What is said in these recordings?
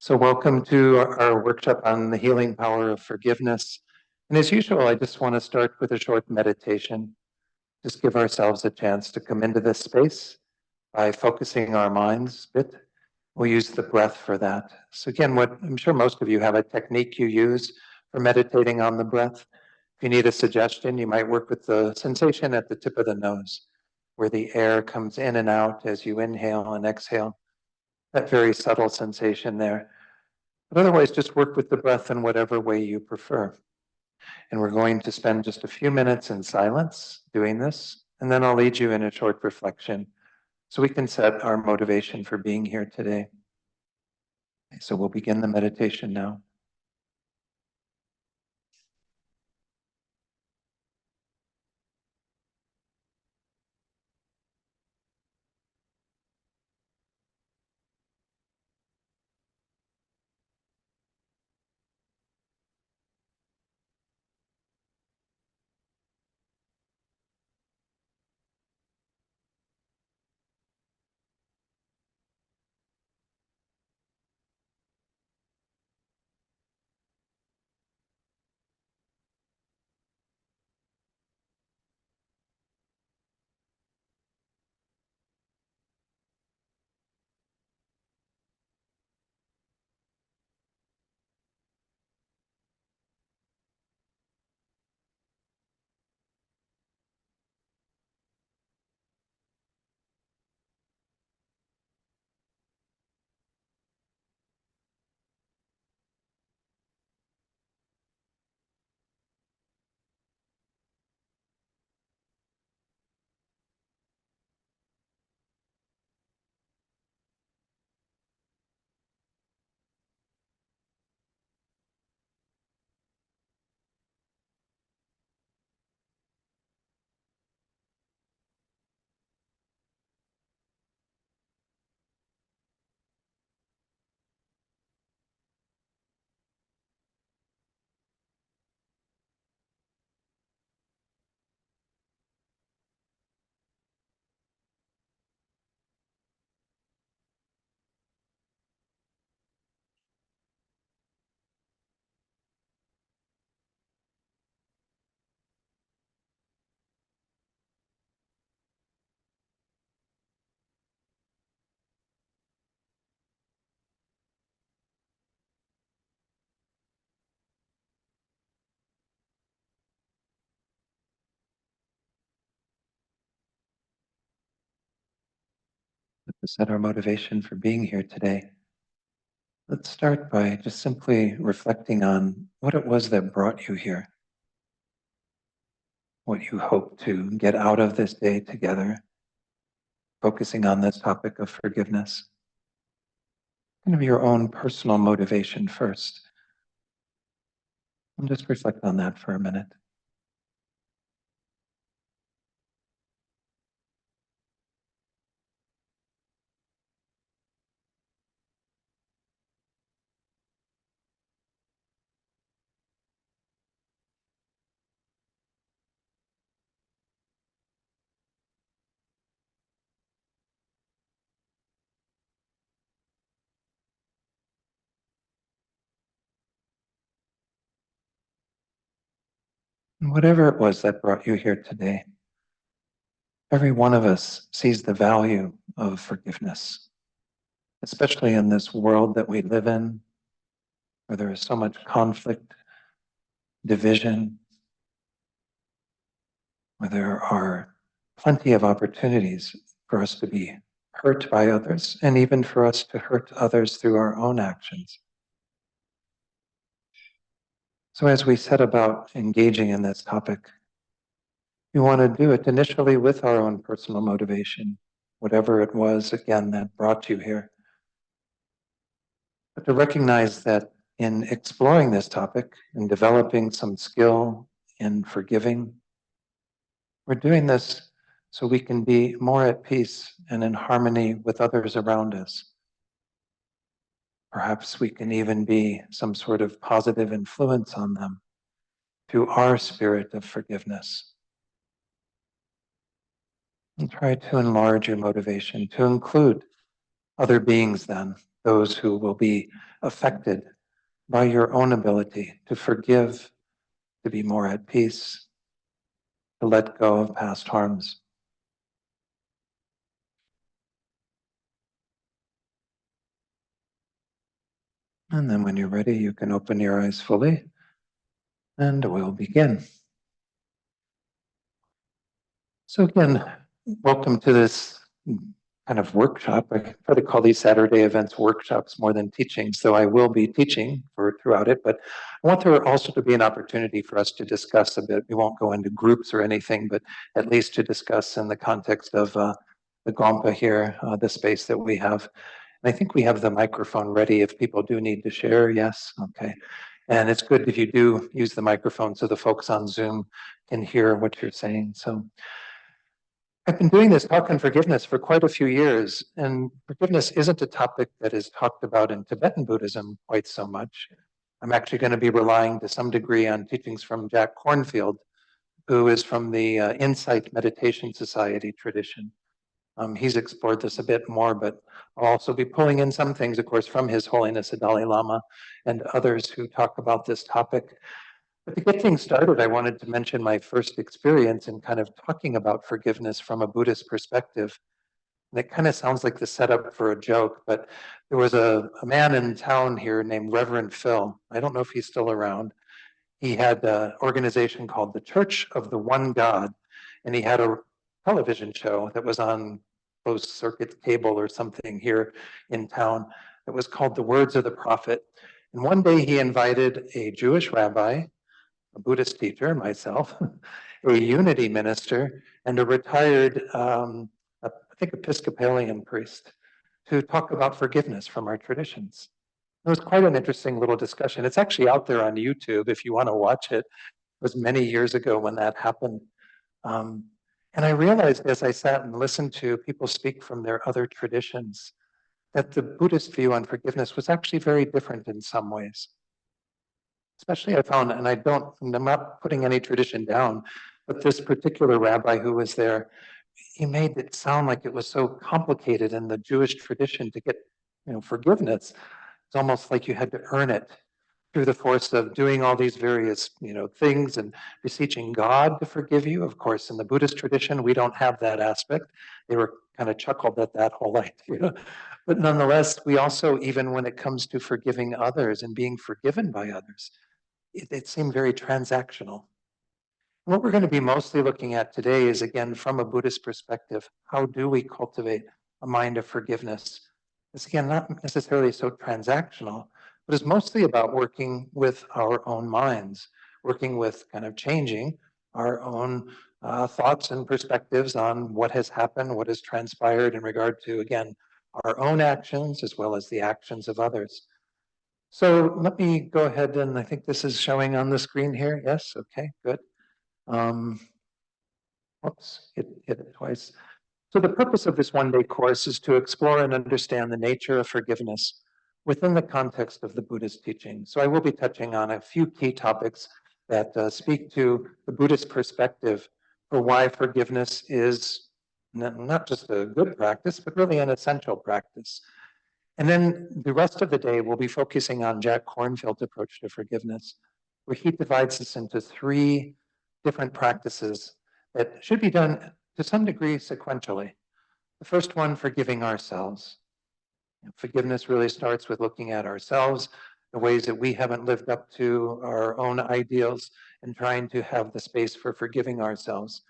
So, welcome to our workshop on the healing power of forgiveness. And as usual, I just want to start with a short meditation. Just give ourselves a chance to come into this space by focusing our minds a bit. We'll use the breath for that. So, again, what I'm sure most of you have a technique you use for meditating on the breath. If you need a suggestion, you might work with the sensation at the tip of the nose, where the air comes in and out as you inhale and exhale. That very subtle sensation there. But otherwise, just work with the breath in whatever way you prefer. And we're going to spend just a few minutes in silence doing this, and then I'll lead you in a short reflection so we can set our motivation for being here today. So we'll begin the meditation now. To set our motivation for being here today, let's start by just simply reflecting on what it was that brought you here, what you hope to get out of this day together, focusing on this topic of forgiveness. Kind of your own personal motivation first. And just reflect on that for a minute. And whatever it was that brought you here today, every one of us sees the value of forgiveness, especially in this world that we live in, where there is so much conflict, division, where there are plenty of opportunities for us to be hurt by others, and even for us to hurt others through our own actions. So as we set about engaging in this topic, we want to do it initially with our own personal motivation, whatever it was, again, that brought you here. But to recognize that in exploring this topic and developing some skill in forgiving, we're doing this so we can be more at peace and in harmony with others around us. Perhaps we can even be some sort of positive influence on them through our spirit of forgiveness. And try to enlarge your motivation to include other beings then, those who will be affected by your own ability to forgive, to be more at peace, to let go of past harms. And then when you're ready, you can open your eyes fully and we'll begin. So again, welcome to this kind of workshop. I try to call these Saturday events workshops more than teaching, so I will be teaching throughout it, but I want there also to be an opportunity for us to discuss a bit. We won't go into groups or anything, but at least to discuss in the context of the Gompa here, the space that we have. And I think we have the microphone ready if people do need to share. Yes, okay. And it's good if you do use the microphone so the folks on Zoom can hear what you're saying. So I've been doing this talk on forgiveness for quite a few years, and forgiveness isn't a topic that is talked about in Tibetan Buddhism quite so much. I'm actually going to be relying to some degree on teachings from Jack Kornfield, who is from the Insight Meditation Society tradition. He's explored this a bit more, but I'll also be pulling in some things, of course, from His Holiness the Dalai Lama and others who talk about this topic. But to get things started, I wanted to mention my first experience in kind of talking about forgiveness from a Buddhist perspective. And it kind of sounds like the setup for a joke, but there was a man in town here named Reverend Phil. I don't know if he's still around. He had an organization called the Church of the One God, and he had a television show that was on closed circuit cable or something here in town that was called The Words of the Prophet. And one day he invited a Jewish rabbi, a Buddhist teacher, myself, a unity minister, and a retired, I think, Episcopalian priest to talk about forgiveness from our traditions. It was quite an interesting little discussion. It's actually out there on YouTube if you want to watch it. It was many years ago when that happened. Um, and I realized as I sat and listened to people speak from their other traditions that the Buddhist view on forgiveness was actually very different in some ways. Especially I found, and I'm not putting any tradition down, but this particular rabbi who was there, he made it sound like it was so complicated in the Jewish tradition to get, forgiveness. It's almost like you had to earn it through the force of doing all these various, things and beseeching God to forgive you. Of course, in the Buddhist tradition, we don't have that aspect. They were kind of chuckled at that whole idea. But nonetheless, we also, even when it comes to forgiving others and being forgiven by others, it seemed very transactional. What we're going to be mostly looking at today is, again, from a Buddhist perspective, how do we cultivate a mind of forgiveness? It's, again, not necessarily so transactional, but is mostly about working with our own minds, working with kind of changing our own thoughts and perspectives on what has happened, what has transpired in regard to, again, our own actions as well as the actions of others. So let me go ahead, and I think this is showing on the screen here. Yes, okay, good. Oops, hit it twice. So the purpose of this one-day course is to explore and understand the nature of forgiveness within the context of the Buddhist teaching. So I will be touching on a few key topics that speak to the Buddhist perspective for why forgiveness is not just a good practice, but really an essential practice. And then the rest of the day, we'll be focusing on Jack Kornfield's approach to forgiveness, where he divides this into three different practices that should be done to some degree sequentially. The first one, forgiving ourselves. Forgiveness really starts with looking at ourselves, the ways that we haven't lived up to our own ideals, and trying to have the space for forgiving ourselves.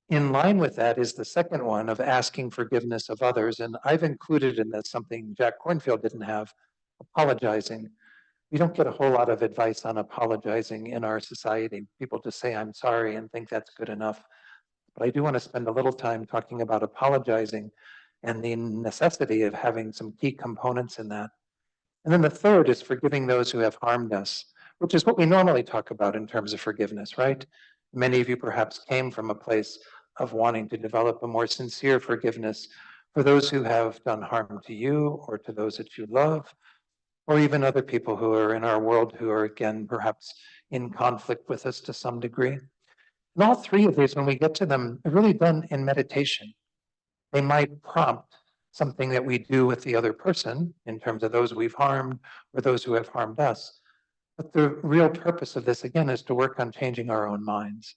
In line with that is the second one of asking forgiveness of others. And I've included in this something Jack Kornfield didn't have, apologizing. We don't get a whole lot of advice on apologizing in our society. People just say, I'm sorry, and think that's good enough. But I do want to spend a little time talking about apologizing and the necessity of having some key components in that. And then the third is forgiving those who have harmed us, which is what we normally talk about in terms of forgiveness, right? Many of you perhaps came from a place of wanting to develop a more sincere forgiveness for those who have done harm to you or to those that you love, or even other people who are in our world who are, again, perhaps in conflict with us to some degree. And all three of these, when we get to them, are really done in meditation. They might prompt something that we do with the other person in terms of those we've harmed or those who have harmed us. But the real purpose of this, again, is to work on changing our own minds.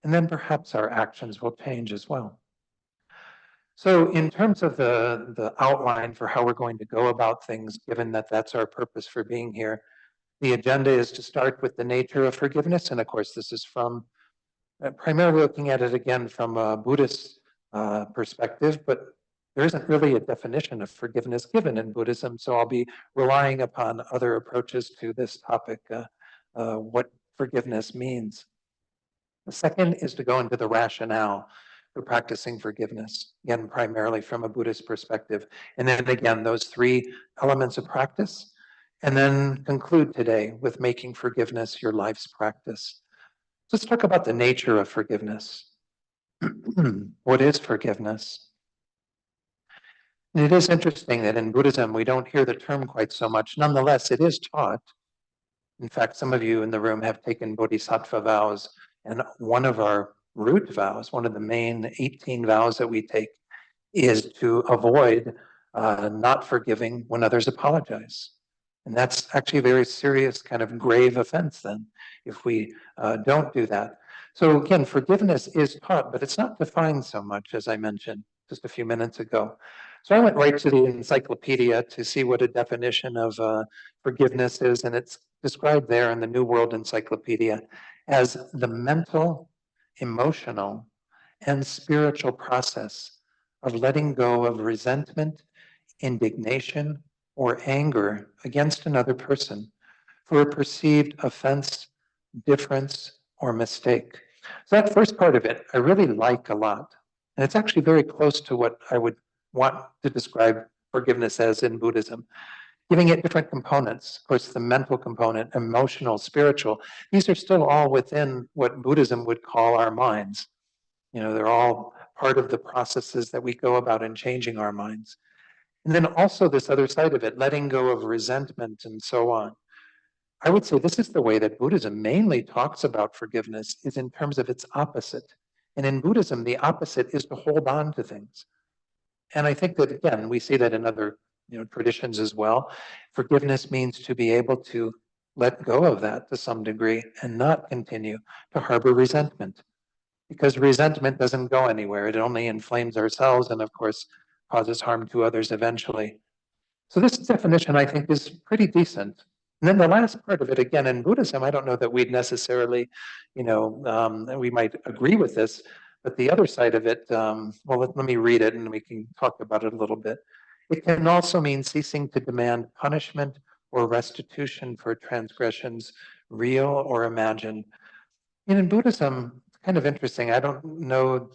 And then perhaps our actions will change as well. So in terms of the outline for how we're going to go about things, given that that's our purpose for being here, the agenda is to start with the nature of forgiveness. And of course, this is from primarily looking at it again from a Buddhist perspective, but there isn't really a definition of forgiveness given in Buddhism. So I'll be relying upon other approaches to this topic, what forgiveness means. The second is to go into the rationale for practicing forgiveness, again, primarily from a Buddhist perspective. And then again, those three elements of practice, and then conclude today with making forgiveness your life's practice. Let's talk about the nature of forgiveness. What is forgiveness? And it is interesting that in Buddhism, we don't hear the term quite so much. Nonetheless, it is taught. In fact, some of you in the room have taken bodhisattva vows, and one of our root vows, one of the main 18 vows that we take, is to avoid not forgiving when others apologize. And that's actually a very serious kind of grave offense then, if we don't do that. So again, forgiveness is taught, but it's not defined so much, as I mentioned just a few minutes ago. So I went right to the encyclopedia to see what a definition of forgiveness is, and it's described there in the New World Encyclopedia as the mental, emotional, and spiritual process of letting go of resentment, indignation, or anger against another person for a perceived offense, difference, or mistake. So that first part of it, I really like a lot. And it's actually very close to what I would want to describe forgiveness as in Buddhism, giving it different components. Of course, the mental component, emotional, spiritual, these are still all within what Buddhism would call our minds. You know, they're all part of the processes that we go about in changing our minds. And then also this other side of it, letting go of resentment and so on. I would say this is the way that Buddhism mainly talks about forgiveness, is in terms of its opposite. And in Buddhism, the opposite is to hold on to things. And I think that, again, we see that in other traditions as well. Forgiveness means to be able to let go of that to some degree and not continue to harbor resentment. Because resentment doesn't go anywhere. It only inflames ourselves and, of course, causes harm to others eventually. So this definition, I think, is pretty decent. And then the last part of it, again, in Buddhism, I don't know that we'd necessarily, we might agree with this, but the other side of it, let me read it and we can talk about it a little bit. It can also mean ceasing to demand punishment or restitution for transgressions, real or imagined. And in Buddhism, it's kind of interesting. I don't know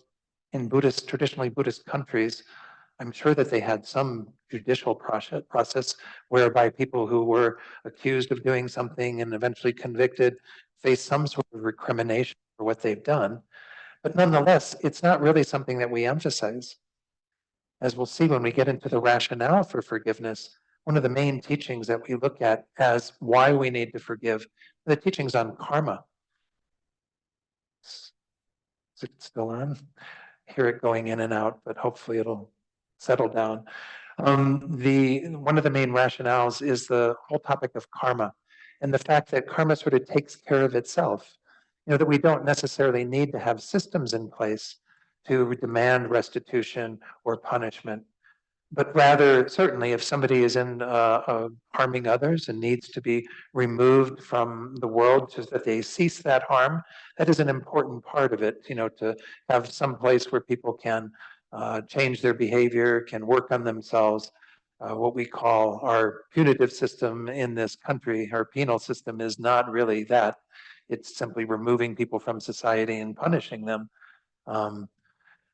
in traditionally Buddhist countries, I'm sure that they had some judicial process whereby people who were accused of doing something and eventually convicted face some sort of recrimination for what they've done. But nonetheless, it's not really something that we emphasize. As we'll see when we get into the rationale for forgiveness, one of the main teachings that we look at as why we need to forgive, the teachings on karma. Is it still on? I hear it going in and out, but hopefully it'll settle down. One of the main rationales is the whole topic of karma and the fact that karma sort of takes care of itself. That we don't necessarily need to have systems in place to demand restitution or punishment, but rather, certainly, if somebody is in harming others and needs to be removed from the world so that they cease that harm, that is an important part of it, to have some place where people can change their behavior, can work on themselves. What we call our punitive system in this country, our penal system, is not really that. It's simply removing people from society and punishing them. I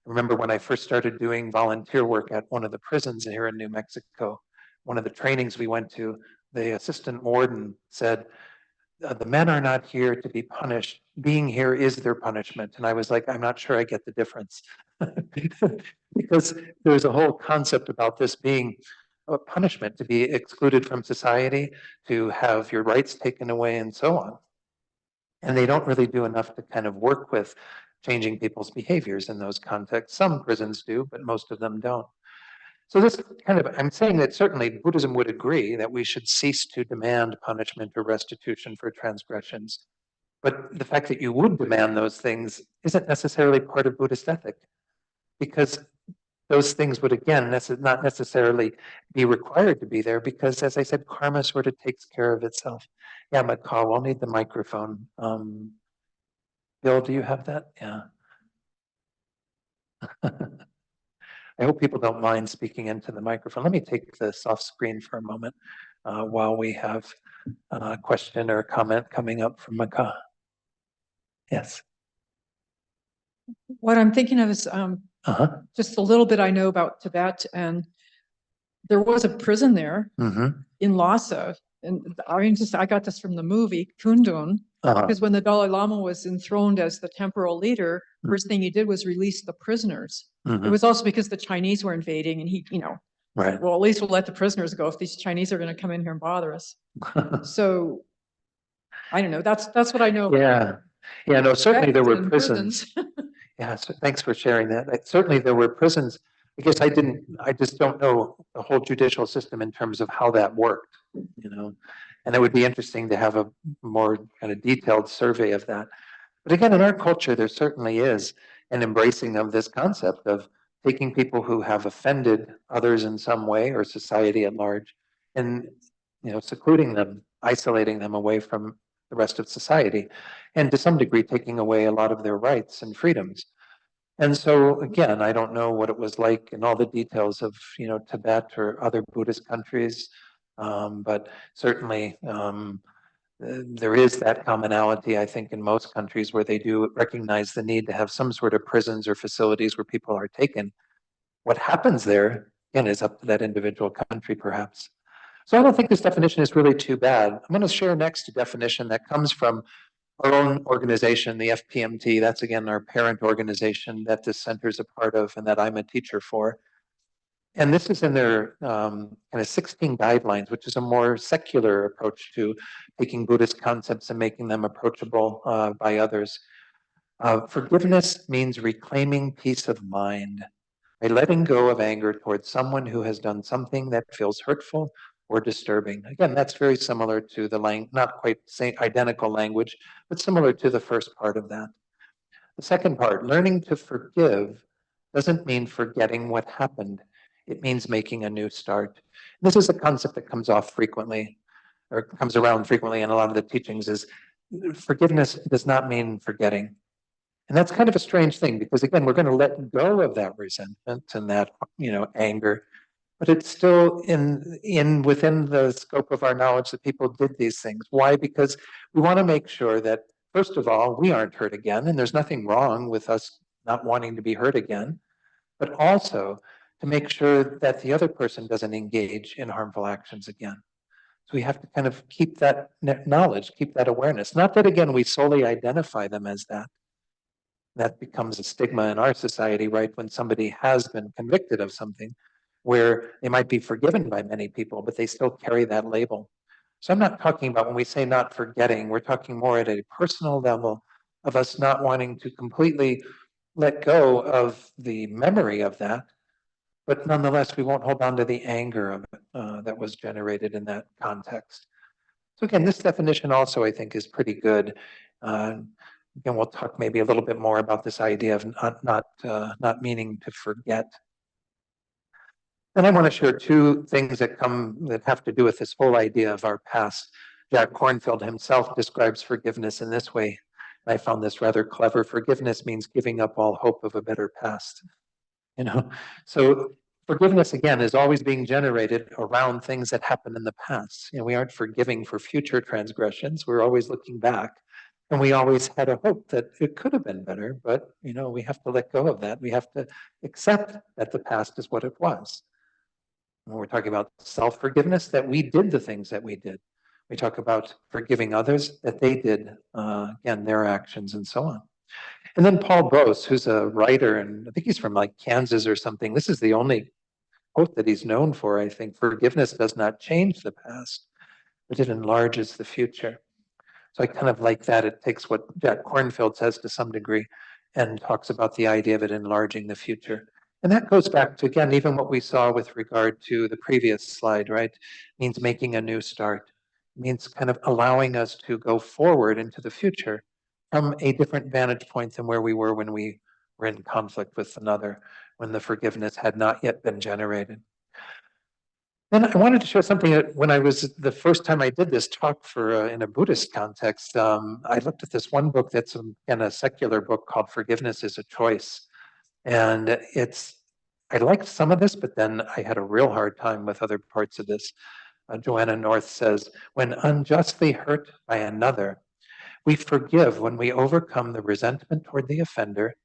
remember when I first started doing volunteer work at one of the prisons here in New Mexico, one of the trainings we went to, the assistant warden said, the men are not here to be punished. Being here is their punishment. And I was like, I'm not sure I get the difference. Because there's a whole concept about this being a punishment, to be excluded from society, to have your rights taken away, and so on. And they don't really do enough to kind of work with changing people's behaviors in those contexts. Some prisons do, but most of them don't. So this kind of, I'm saying that certainly Buddhism would agree that we should cease to demand punishment or restitution for transgressions. But the fact that you would demand those things isn't necessarily part of Buddhist ethic, because those things would, again, not necessarily be required to be there, because, as I said, karma sort of takes care of itself. Yeah, McCall, we'll need the microphone. Bill, do you have that? Yeah. I hope people don't mind speaking into the microphone. Let me take this off screen for a moment while we have a question or a comment coming up from Maka. Yes. What I'm thinking of is just a little bit I know about Tibet, and there was a prison there in Lhasa. And I got this from the movie Kundun, because when the Dalai Lama was enthroned as the temporal leader, first thing he did was release the prisoners. It was also because the Chinese were invading, and he, right. Well, at least we'll let the prisoners go if these Chinese are going to come in here and bother us. So I don't know. That's what I know. Yeah. Yeah, no, certainly there were prisons. Yeah, so thanks for sharing that. Certainly there were prisons. I guess I just don't know the whole judicial system in terms of how that worked, and it would be interesting to have a more kind of detailed survey of that. But again, in our culture, there certainly is an embracing of this concept of taking people who have offended others in some way or society at large and, secluding them, isolating them away from the rest of society, and to some degree, taking away a lot of their rights and freedoms. And so, again, I don't know what it was like in all the details of, Tibet or other Buddhist countries, but certainly there is that commonality, I think, in most countries where they do recognize the need to have some sort of prisons or facilities where people are taken. What happens there, again, is up to that individual country, perhaps. So I don't think this definition is really too bad. I'm going to share next a definition that comes from our own organization, the FPMT. That's, again, our parent organization that this center is a part of and that I'm a teacher for. And this is in their kind of 16 guidelines, which is a more secular approach to taking Buddhist concepts and making them approachable by others. Forgiveness means reclaiming peace of mind by letting go of anger towards someone who has done something that feels hurtful or disturbing. Again, that's very similar to the not quite identical language, but similar to the first part of that. The second part, learning to forgive, doesn't mean forgetting what happened. It means making a new start. This is a concept that comes off frequently, or comes around frequently in a lot of the teachings, is forgiveness does not mean forgetting. And that's kind of a strange thing, because again, we're going to let go of that resentment and that, anger, but it's still within the scope of our knowledge that people did these things. Why? Because we want to make sure that, first of all, we aren't hurt again, and there's nothing wrong with us not wanting to be hurt again, but also to make sure that the other person doesn't engage in harmful actions again. So we have to kind of keep that knowledge, keep that awareness. Not that, again, we solely identify them as that. That becomes a stigma in our society, right? When somebody has been convicted of something where they might be forgiven by many people, but they still carry that label. So I'm not talking about, when we say not forgetting, we're talking more at a personal level of us not wanting to completely let go of the memory of that, but nonetheless, we won't hold on to the anger of it that was generated in that context. So again, this definition also, I think, is pretty good. Again, we'll talk maybe a little bit more about this idea of not meaning to forget. And I want to share two things that have to do with this whole idea of our past. Jack Kornfield himself describes forgiveness in this way. I found this rather clever. Forgiveness means giving up all hope of a better past. So forgiveness, again, is always being generated around things that happened in the past. We aren't forgiving for future transgressions. We're always looking back. And we always had a hope that it could have been better, but we have to let go of that. We have to accept that the past is what it was. When we're talking about self-forgiveness, that we did the things that we did. We talk about forgiving others, that they did, again, their actions and so on. And then Paul Brose, who's a writer, and I think he's from like Kansas or something. This is the only quote that he's known for, I think. Forgiveness does not change the past, but it enlarges the future. So I kind of like that. It takes what Jack Kornfield says to some degree and talks about the idea of it enlarging the future. And that goes back to, again, even what we saw with regard to the previous slide, right? It means making a new start. It means kind of allowing us to go forward into the future from a different vantage point than where we were when we were in conflict with another, when the forgiveness had not yet been generated. Then I wanted to show something that when I was the first time I did this talk for in a Buddhist context, I looked at this one book that's in a secular book called Forgiveness is a Choice. And I liked some of this, but then I had a real hard time with other parts of this. Joanna North says, when unjustly hurt by another, we forgive when we overcome the resentment toward the offender,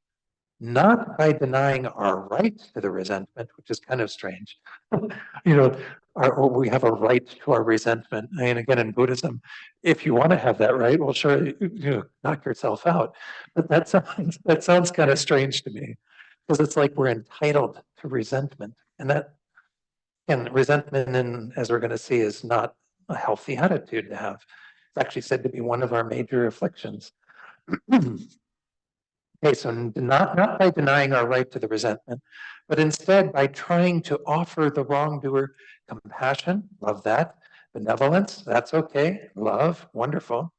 not by denying our right to the resentment, which is kind of strange. you know, we have a right to our resentment. I mean, again, in Buddhism, if you want to have that right, well, sure, knock yourself out. But that sounds kind of strange to me, because it's like we're entitled to resentment, and resentment, and as we're going to see, is not a healthy attitude to have. It's actually said to be one of our major afflictions. Okay, so not by denying our right to the resentment, but instead by trying to offer the wrongdoer compassion, love that, benevolence, that's okay, love, wonderful.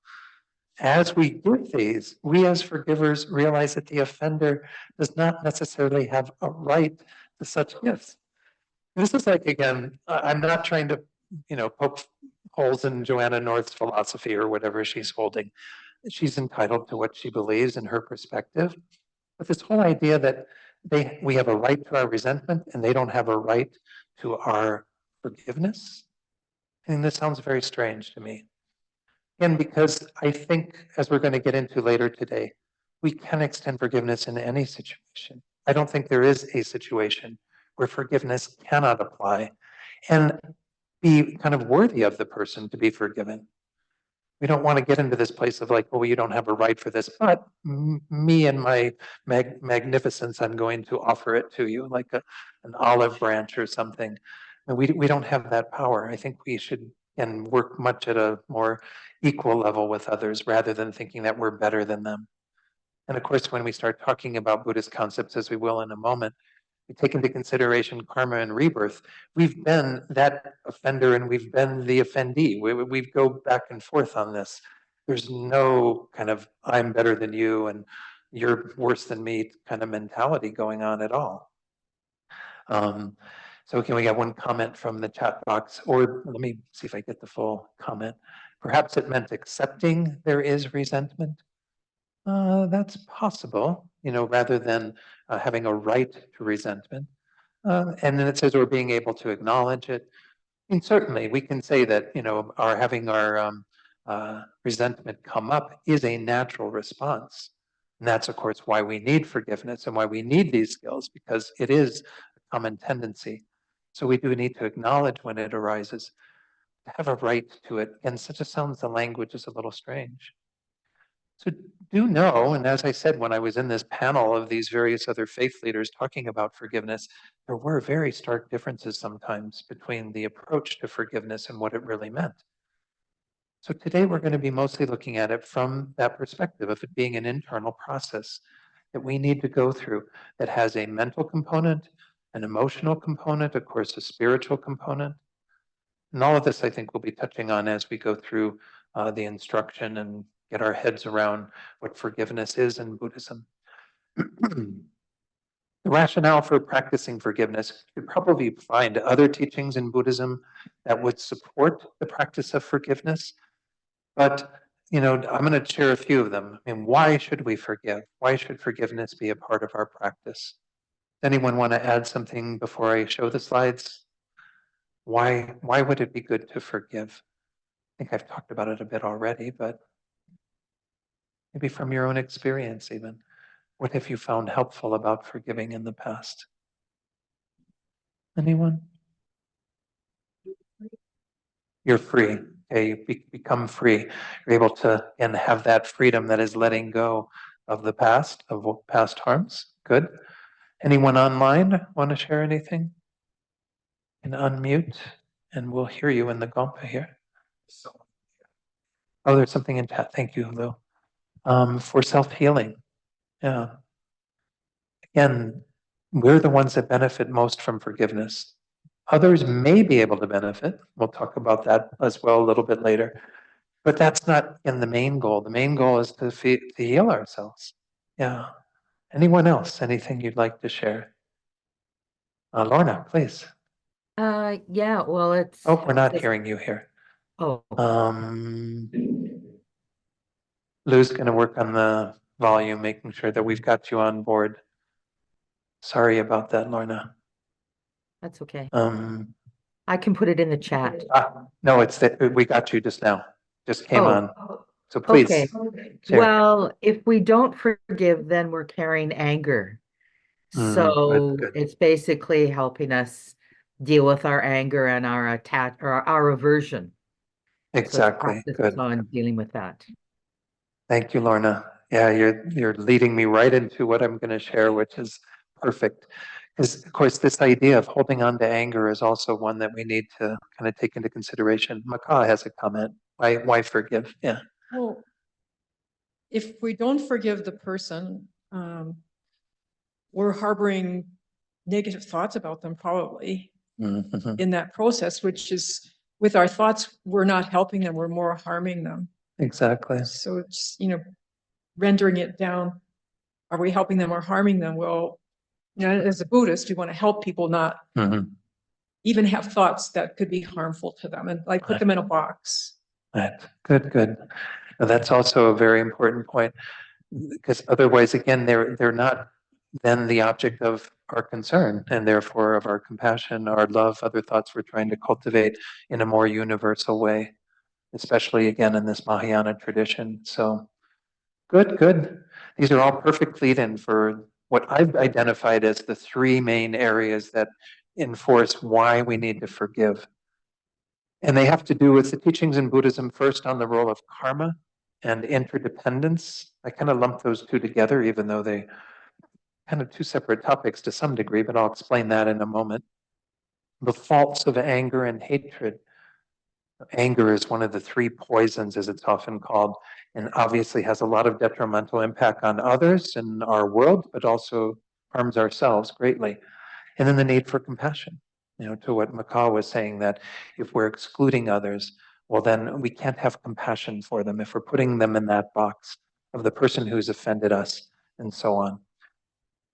As we give these, we as forgivers realize that the offender does not necessarily have a right to such gifts. This is like, again, I'm not trying to, poke holes in Joanna North's philosophy or whatever she's holding. She's entitled to what she believes in her perspective. But this whole idea that we have a right to our resentment and they don't have a right to our forgiveness, and this sounds very strange to me. Again, because I think, as we're going to get into later today, we can extend forgiveness in any situation. I don't think there is a situation where forgiveness cannot apply and be kind of worthy of the person to be forgiven. We don't want to get into this place of like, well, you don't have a right for this, but me and my magnificence, I'm going to offer it to you like an olive branch or something. And we don't have that power. I think we should and work much at a more equal level with others rather than thinking that we're better than them. And of course, when we start talking about Buddhist concepts, as we will in a moment, we take into consideration karma and rebirth. We've been that offender and we've been the offendee. We go back and forth on this. There's no kind of I'm better than you and you're worse than me kind of mentality going on at all. So can we get one comment from the chat box? Or let me see if I get the full comment. Perhaps it meant accepting there is resentment. That's possible, rather than having a right to resentment. And then it says we're being able to acknowledge it. And certainly we can say that, our having our resentment come up is a natural response. And that's, of course, why we need forgiveness and why we need these skills, because it is a common tendency. So we do need to acknowledge when it arises, to have a right to it. And such a sounds the language is a little strange. So do know, and as I said, when I was in this panel of these various other faith leaders talking about forgiveness, there were very stark differences sometimes between the approach to forgiveness and what it really meant. So today we're going to be mostly looking at it from that perspective of it being an internal process that we need to go through that has a mental component, an emotional component, of course, a spiritual component. And all of this, I think, we'll be touching on as we go through the instruction and get our heads around what forgiveness is in Buddhism. The rationale for practicing forgiveness, you could probably find other teachings in Buddhism that would support the practice of forgiveness. But, I'm going to share a few of them. I mean, why should we forgive? Why should forgiveness be a part of our practice? Does anyone want to add something before I show the slides? Why would it be good to forgive? I think I've talked about it a bit already, but maybe from your own experience even. What have you found helpful about forgiving in the past? Anyone? You're free. Okay, you become free. You're able to and have that freedom that is letting go of the past, of past harms. Good. Anyone online want to share anything? And unmute, and we'll hear you in the Gompa here. Oh, there's something in chat. Thank you, Lou. For self-healing. Yeah. Again, we're the ones that benefit most from forgiveness. Others may be able to benefit. We'll talk about that as well a little bit later. But that's not in the main goal. The main goal is to heal ourselves. Yeah. Anyone else? Anything you'd like to share? Lorna, please. Yeah, well, Oh, we're not hearing you here. Oh, Lou's going to work on the volume, making sure that we've got you on board. Sorry about that, Lorna. that's okay. I can put it in the chat. No, it's that we got you just now. Just came on. So please. Okay. share. Well, if we don't forgive, then we're carrying anger. So good. it's basically helping us deal with our anger and our attack or our aversion. Exactly. So Good. on dealing with that. Thank you, Lorna. Yeah, you're leading me right into what I'm going to share, which is perfect. Because of course, this idea of holding on to anger is also one that we need to kind of take into consideration. Macaw has a comment. Why forgive? Yeah. Well, if we don't forgive the person, we're harboring negative thoughts about them probably in that process, which is with our thoughts, we're not helping them, we're more harming them. Exactly. So it's, rendering it down. Are we helping them or harming them? Well, as a Buddhist, we want to help people not even have thoughts that could be harmful to them and like put them in a box. Right. Good. Now, that's also a very important point, because otherwise, again, they're not then the object of our concern and therefore of our compassion, our love, other thoughts we're trying to cultivate in a more universal way, especially again in this Mahayana tradition. So good. These are all perfect lead-in for what I've identified as the three main areas that enforce why we need to forgive. And they have to do with the teachings in Buddhism, first on the role of karma and interdependence. I kind of lump those two together, even though they kind of two separate topics to some degree, but I'll explain that in a moment. The faults of anger and hatred. Anger is one of the three poisons, as it's often called, and obviously has a lot of detrimental impact on others and our world, but also harms ourselves greatly. And then the need for compassion, to what Macaw was saying, that if we're excluding others, well, then we can't have compassion for them if we're putting them in that box of the person who's offended us and so on.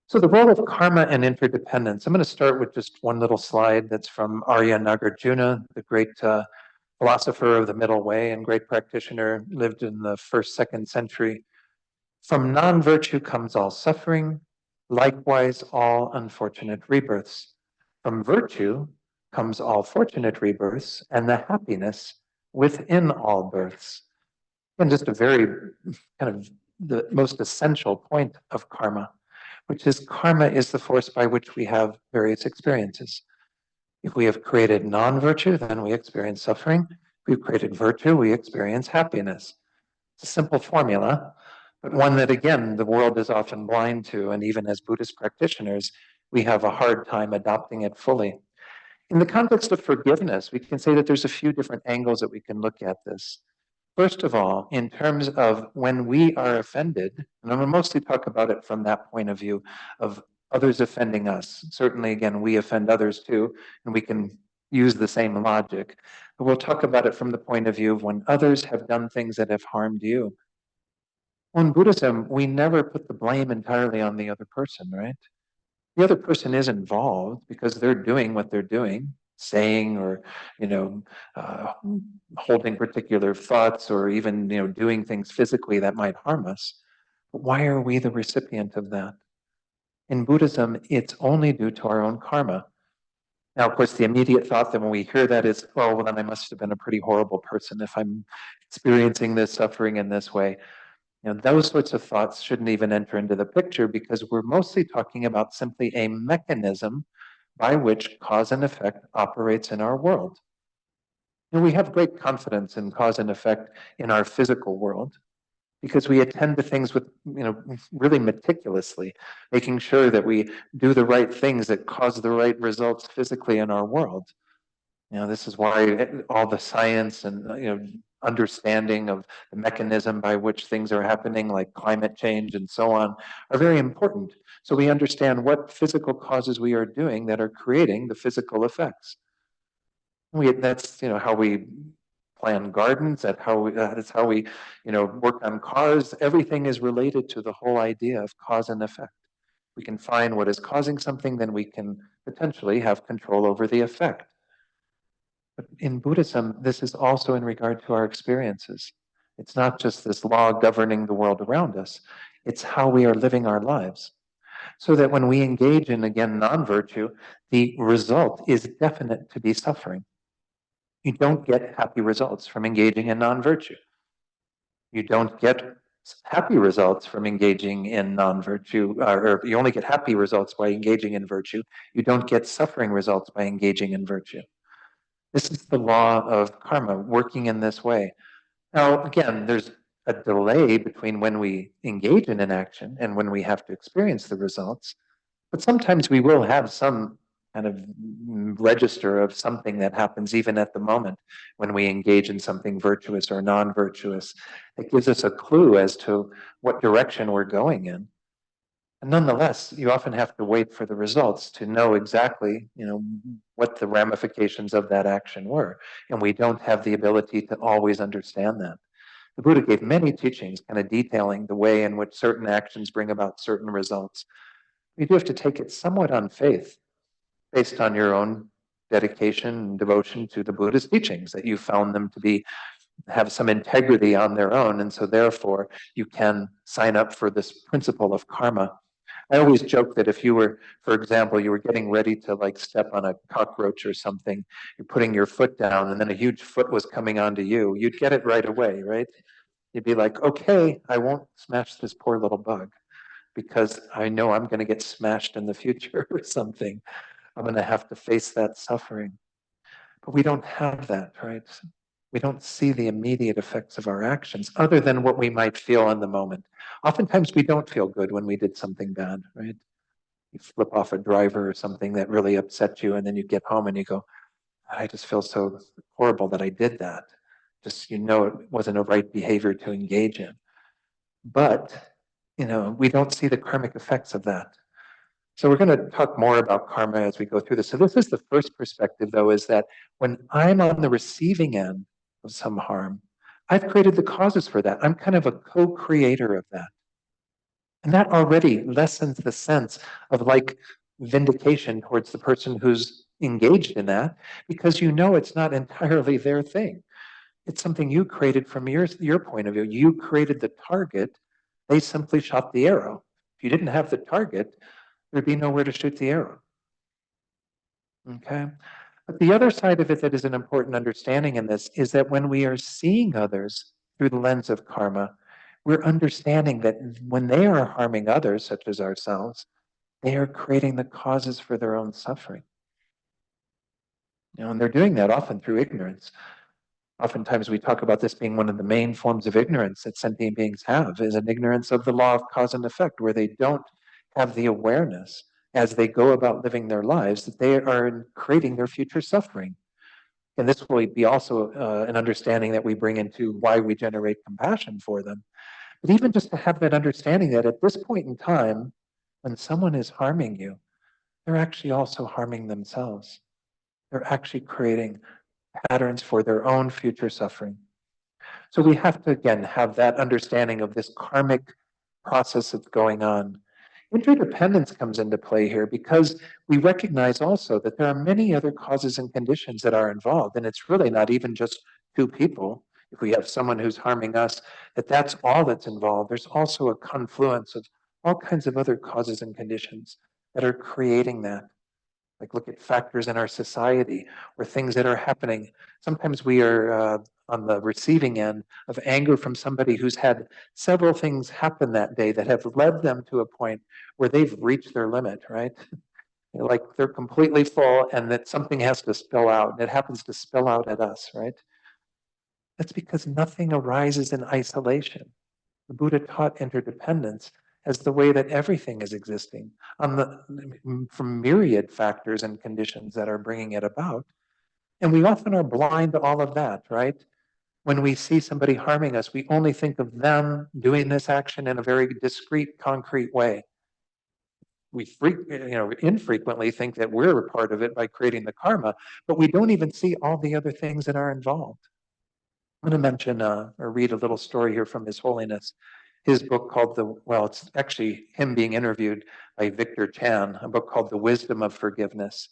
So the role of karma and interdependence. I'm going to start with just one little slide that's from Arya Nagarjuna, the great philosopher of the Middle Way and great practitioner, lived in the 1st, 2nd century. From non-virtue comes all suffering, likewise all unfortunate rebirths. From virtue comes all fortunate rebirths and the happiness within all births. And just a very kind of the most essential point of karma, which is karma is the force by which we have various experiences. If we have created non-virtue, then we experience suffering. If we've created virtue, we experience happiness. It's a simple formula, but one that, again, the world is often blind to, and even as Buddhist practitioners, we have a hard time adopting it fully. In the context of forgiveness, we can say that there's a few different angles that we can look at this. First of all, in terms of when we are offended, and I'm going to mostly talk about it from that point of view of others offending us. Certainly, again, we offend others too, and we can use the same logic. But we'll talk about it from the point of view of when others have done things that have harmed you. Well, in Buddhism, we never put the blame entirely on the other person, right? The other person is involved because they're doing what they're doing, saying or, holding particular thoughts or even, doing things physically that might harm us. But why are we the recipient of that? In Buddhism, it's only due to our own karma. Now, of course, the immediate thought that when we hear that is, oh, well, then I must have been a pretty horrible person if I'm experiencing this suffering in this way. Those sorts of thoughts shouldn't even enter into the picture because we're mostly talking about simply a mechanism by which cause and effect operates in our world. We have great confidence in cause and effect in our physical world because we attend to things with, really meticulously, making sure that we do the right things that cause the right results physically in our world. This is why all the science and understanding of the mechanism by which things are happening, like climate change and so on, are very important. So we understand what physical causes we are doing that are creating the physical effects. That's how we plan gardens. That's how we work on cars. Everything is related to the whole idea of cause and effect. We can find what is causing something, then we can potentially have control over the effect. But in Buddhism, this is also in regard to our experiences. It's not just this law governing the world around us, it's how we are living our lives. So that when we engage in, again, non-virtue, the result is definite to be suffering. You don't get happy results from engaging in non-virtue. You don't get happy results from engaging in non-virtue, or you only get happy results by engaging in virtue. You don't get suffering results by engaging in virtue. This is the law of karma working in this way. Now, again, there's a delay between when we engage in an action and when we have to experience the results. But sometimes we will have some kind of register of something that happens even at the moment when we engage in something virtuous or non-virtuous. It gives us a clue as to what direction we're going in. And nonetheless, you often have to wait for the results to know exactly, what the ramifications of that action were. And we don't have the ability to always understand that. The Buddha gave many teachings kind of detailing the way in which certain actions bring about certain results. You do have to take it somewhat on faith, based on your own dedication and devotion to the Buddha's teachings, that you found them to have some integrity on their own, and so therefore you can sign up for this principle of karma. I always joke that if you were, for example, you were getting ready to step on a cockroach or something, you're putting your foot down, and then a huge foot was coming onto you, you'd get it right away, right? You'd be like, okay, I won't smash this poor little bug, because I know I'm going to get smashed in the future or something. I'm going to have to face that suffering. But we don't have that, right? We don't see the immediate effects of our actions other than what we might feel in the moment. Oftentimes we don't feel good when we did something bad, right? You flip off a driver or something that really upset you, and then you get home and you go, I just feel so horrible that I did that. Just, it wasn't a right behavior to engage in. But, we don't see the karmic effects of that. So we're going to talk more about karma as we go through this. So this is the first perspective, though, is that when I'm on the receiving end of some harm, I've created the causes for that. I'm kind of a co-creator of that. And that already lessens the sense of vindication towards the person who's engaged in that, because it's not entirely their thing. It's something you created from your point of view. You created the target. They simply shot the arrow. If you didn't have the target, there'd be nowhere to shoot the arrow. Okay? But the other side of it that is an important understanding in this is that when we are seeing others through the lens of karma, we're understanding that when they are harming others, such as ourselves, they are creating the causes for their own suffering. And they're doing that often through ignorance. Oftentimes we talk about this being one of the main forms of ignorance that sentient beings have, is an ignorance of the law of cause and effect, where they don't have the awareness as they go about living their lives that they are creating their future suffering. And this will be also an understanding that we bring into why we generate compassion for them. But even just to have that understanding that at this point in time, when someone is harming you, they're actually also harming themselves. They're actually creating patterns for their own future suffering. So we have to, again, have that understanding of this karmic process that's going on. Interdependence comes into play here because we recognize also that there are many other causes and conditions that are involved, and it's really not even just two people. If we have someone who's harming us, that's all that's involved. There's also a confluence of all kinds of other causes and conditions that are creating that. Look at factors in our society or things that are happening. Sometimes we are on the receiving end of anger from somebody who's had several things happen that day that have led them to a point where they've reached their limit, right? They're completely full and that something has to spill out, and it happens to spill out at us, right? That's because nothing arises in isolation. The Buddha taught interdependence as the way that everything is existing from myriad factors and conditions that are bringing it about. And we often are blind to all of that, right? When we see somebody harming us, we only think of them doing this action in a very discrete, concrete way. We infrequently think that we're a part of it by creating the karma, but we don't even see all the other things that are involved. I'm going to mention or read a little story here from His Holiness. His book called it's actually him being interviewed by Victor Chan, a book called The Wisdom of Forgiveness.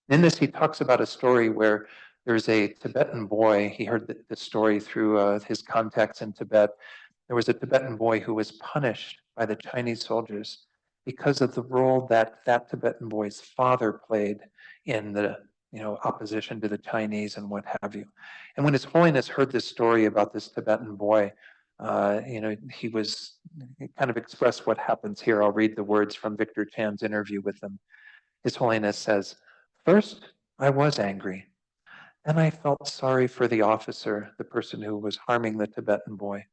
In this, he talks about a story where there's a Tibetan boy. He heard the story through his contacts in Tibet. There was a Tibetan boy who was punished by the Chinese soldiers because of the role that that Tibetan boy's father played in the opposition to the Chinese and what have you. And when His Holiness heard this story about this Tibetan boy, he kind of expressed what happens here. I'll read the words from Victor Chan's interview with him. His Holiness says, "First, I was angry. Then I felt sorry for the officer, the person who was harming the Tibetan boy.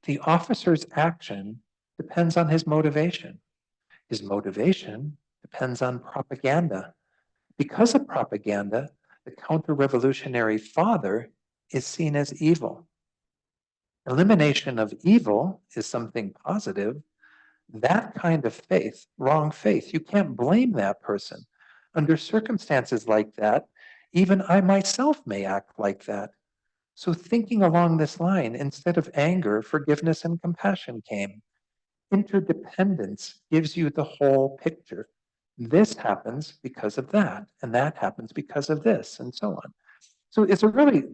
The officer's action depends on his motivation. His motivation depends on propaganda. Because of propaganda, the counter-revolutionary father is seen as evil. Elimination of evil is something positive. That kind of faith, wrong faith, you can't blame that person. Under circumstances like that, even I myself may act like that. So thinking along this line, instead of anger, forgiveness and compassion came. Interdependence gives you the whole picture. This happens because of that, and that happens because of this, and so on." So it's a really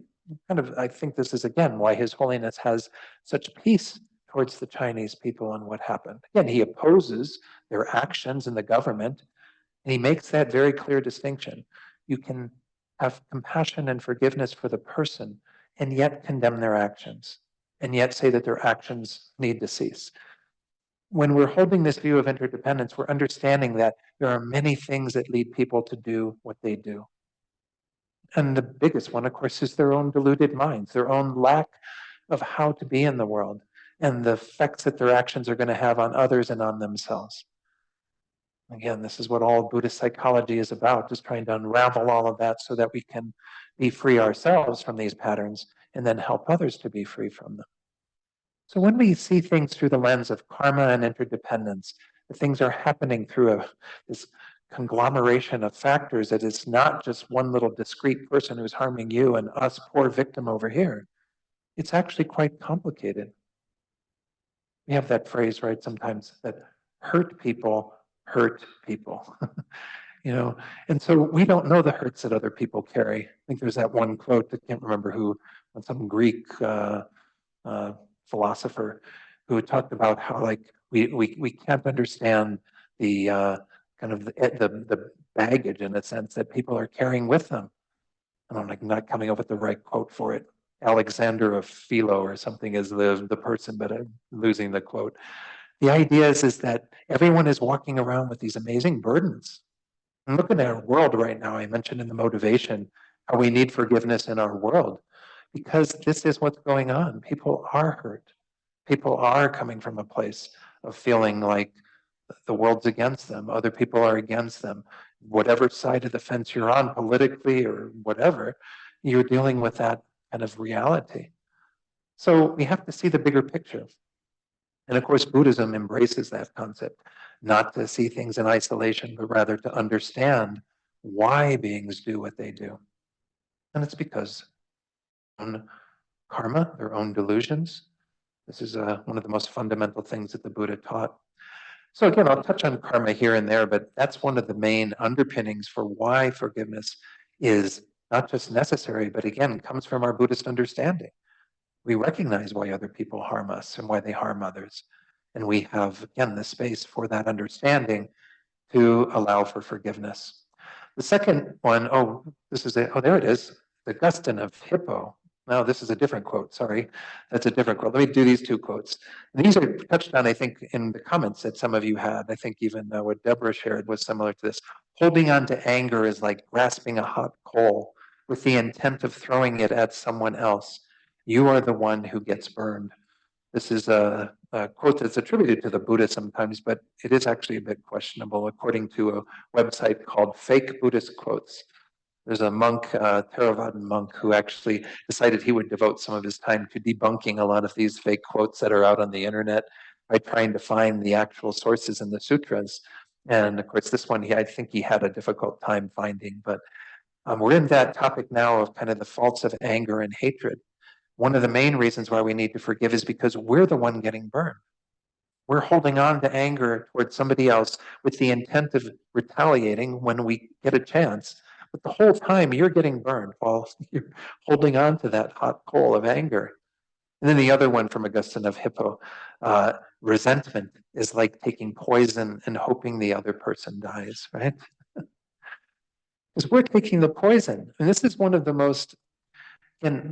I think this is again why His Holiness has such peace towards the Chinese people and what happened. Again, he opposes their actions in the government, and he makes that very clear distinction. You can have compassion and forgiveness for the person and yet condemn their actions, and yet say that their actions need to cease. When we're holding this view of interdependence, we're understanding that there are many things that lead people to do what they do. And the biggest one, of course, is their own deluded minds, their own lack of how to be in the world, and the effects that their actions are going to have on others and on themselves. Again, this is what all Buddhist psychology is about, just trying to unravel all of that so that we can be free ourselves from these patterns and then help others to be free from them. So when we see things through the lens of karma and interdependence, the things are happening through this conglomeration of factors that is not just one little discrete person who's harming you and us poor victim over here. It's actually quite complicated. We have that phrase, right, sometimes that hurt people hurt people. And so we don't know the hurts that other people carry. I think there's that one quote, I can't remember who, some Greek philosopher who talked about how we can't understand the kind of the baggage in a sense that people are carrying with them. And I'm not coming up with the right quote for it. Alexander of Philo or something is the person, but I'm losing the quote. The idea is that everyone is walking around with these amazing burdens. And look at our world right now. I mentioned in the motivation how we need forgiveness in our world because this is what's going on. People are hurt. People are coming from a place of feeling like the world's against them. Other people are against them. Whatever side of the fence you're on politically or whatever, you're dealing with that kind of reality. So we have to see the bigger picture. And of course, Buddhism embraces that concept, not to see things in isolation, but rather to understand why beings do what they do. And it's because own karma, their own delusions. This is one of the most fundamental things that the Buddha taught. So again, I'll touch on karma here and there, but that's one of the main underpinnings for why forgiveness is not just necessary, but again, comes from our Buddhist understanding. We recognize why other people harm us and why they harm others. And we have, again, the space for that understanding to allow for forgiveness. The second one, there it is, Augustine of Hippo. No, this is a different quote, sorry. That's a different quote. Let me do these two quotes. And these are touched on, I think, in the comments that some of you had. I think even what Deborah shared was similar to this. Holding on to anger is like grasping a hot coal with the intent of throwing it at someone else. You are the one who gets burned. This is a quote that's attributed to the Buddha sometimes, but it is actually a bit questionable according to a website called Fake Buddhist Quotes. There's a monk, Theravadan monk, who actually decided he would devote some of his time to debunking a lot of these fake quotes that are out on the internet by trying to find the actual sources in the sutras. And of course, this one, I think he had a difficult time finding, but we're in that topic now of kind of the faults of anger and hatred. One of the main reasons why we need to forgive is because we're the one getting burned. We're holding on to anger towards somebody else with the intent of retaliating when we get a chance. But the whole time you're getting burned while you're holding on to that hot coal of anger. And then the other one from Augustine of Hippo, resentment is like taking poison and hoping the other person dies, right? Because we're taking the poison. And this is one of the most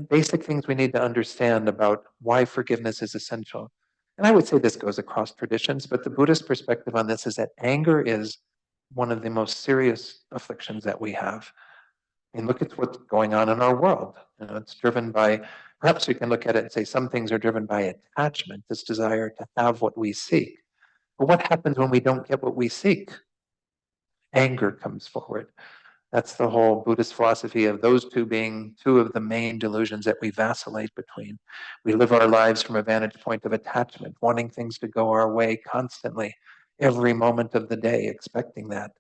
basic things we need to understand about why forgiveness is essential. And I would say this goes across traditions, but the Buddhist perspective on this is that anger is one of the most serious afflictions that we have. I mean, look at what's going on in our world. It's driven by, perhaps we can look at it and say some things are driven by attachment, this desire to have what we seek. But what happens when we don't get what we seek? Anger comes forward. That's the whole Buddhist philosophy of those two being two of the main delusions that we vacillate between. We live our lives from a vantage point of attachment, wanting things to go our way constantly, every moment of the day, expecting that.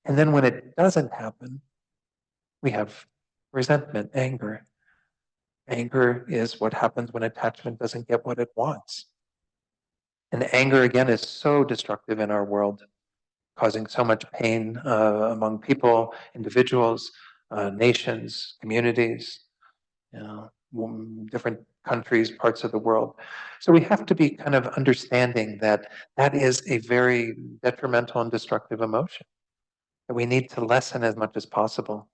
And then when it doesn't happen, we have resentment, anger. Anger is what happens when attachment doesn't get what it wants. And anger, again, is so destructive in our world, causing so much pain among people, individuals, nations, communities, different countries, parts of the world. So we have to be kind of understanding that that is a very detrimental and destructive emotion that we need to lessen as much as possible.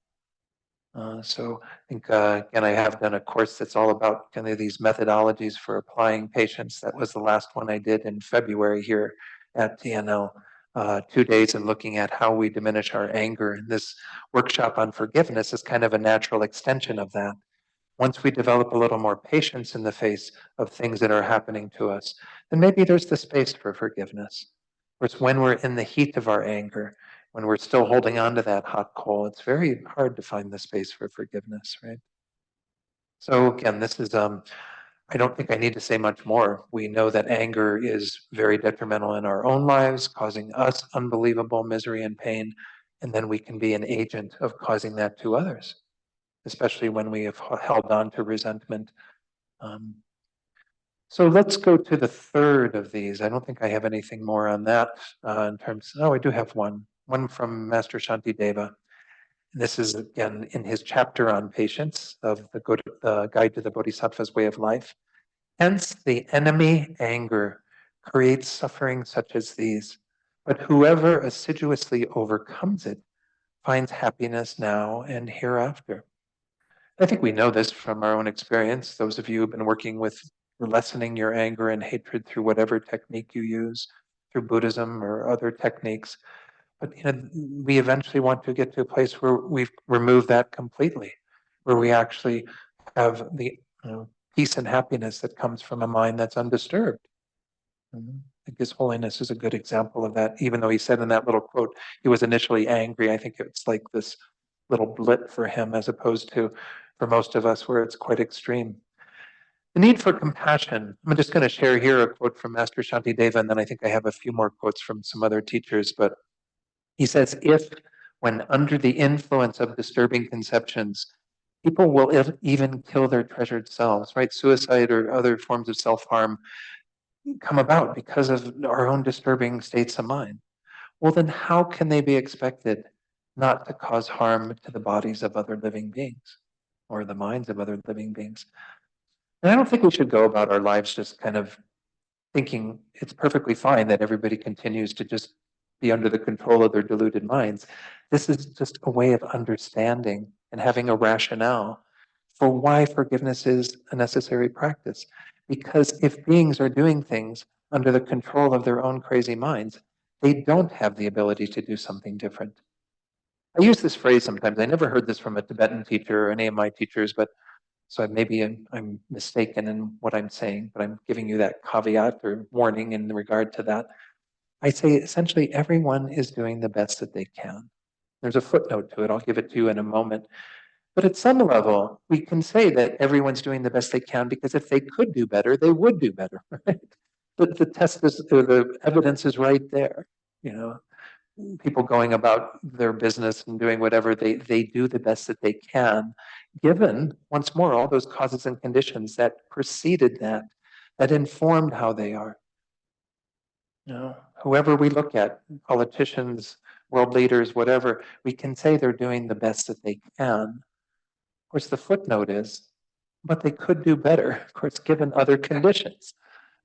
So I think, again, I have done a course that's all about kind of these methodologies for applying patience. That was the last one I did in February here at TNL. 2 days and looking at how we diminish our anger. And this workshop on forgiveness is kind of a natural extension of that. Once we develop a little more patience in the face of things that are happening to us, then maybe there's the space for forgiveness. Whereas when we're in the heat of our anger, when we're still holding on to that hot coal, it's very hard to find the space for forgiveness, right? So again, this is I don't think I need to say much more. We know that anger is very detrimental in our own lives, causing us unbelievable misery and pain. And then we can be an agent of causing that to others, especially when we have held on to resentment. So let's go to the third of these. I don't think I have anything more on that in terms. Oh, I do have one from Master Shantideva. This is again in his chapter on patience of the Guide to the Bodhisattva's Way of Life. Hence, the enemy anger creates suffering such as these. But whoever assiduously overcomes it finds happiness now and hereafter. I think we know this from our own experience. Those of you who've been working with lessening your anger and hatred through whatever technique you use, through Buddhism or other techniques. But we eventually want to get to a place where we've removed that completely, where we actually have the peace and happiness that comes from a mind that's undisturbed. I think His Holiness is a good example of that. Even though he said in that little quote, he was initially angry, I think it's like this little blip for him as opposed to for most of us where it's quite extreme. The need for compassion. I'm just going to share here a quote from Master Shantideva, and then I think I have a few more quotes from some other teachers, but he says, if, when under the influence of disturbing conceptions, people will even kill their treasured selves, right? Suicide or other forms of self-harm come about because of our own disturbing states of mind. Well, then how can they be expected not to cause harm to the bodies of other living beings or the minds of other living beings? And I don't think we should go about our lives just kind of thinking it's perfectly fine that everybody continues to just be under the control of their deluded minds. This is just a way of understanding and having a rationale for why forgiveness is a necessary practice. Because if beings are doing things under the control of their own crazy minds, they don't have the ability to do something different. I use this phrase sometimes. I never heard this from a Tibetan teacher or any of my teachers, but so maybe I'm mistaken in what I'm saying, but I'm giving you that caveat or warning in regard to that. I say essentially everyone is doing the best that they can. There's a footnote to it. I'll give it to you in a moment. But at some level, we can say that everyone's doing the best they can because if they could do better, they would do better, right? But the test is, or the evidence is right there. You know, people going about their business and doing whatever they do the best that they can, given, once more, all those causes and conditions that preceded that informed how they are. You know, whoever we look at, politicians, world leaders, whatever, we can say they're doing the best that they can. Of course, the footnote is, but they could do better, of course, given other conditions,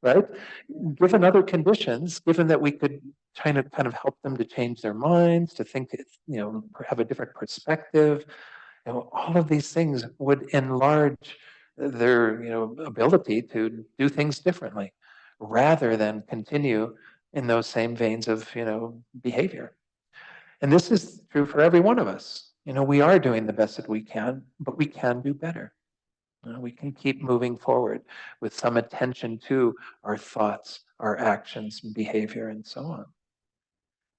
right? Given other conditions, given that we could kind of help them to change their minds, to think, you know, have a different perspective, you know, all of these things would enlarge their, you know, ability to do things differently, rather than continue in those same veins of, you know, behavior. And this is true for every one of us. You know, we are doing the best that we can, but we can do better. We can keep moving forward with some attention to our thoughts, our actions, and behavior, and so on.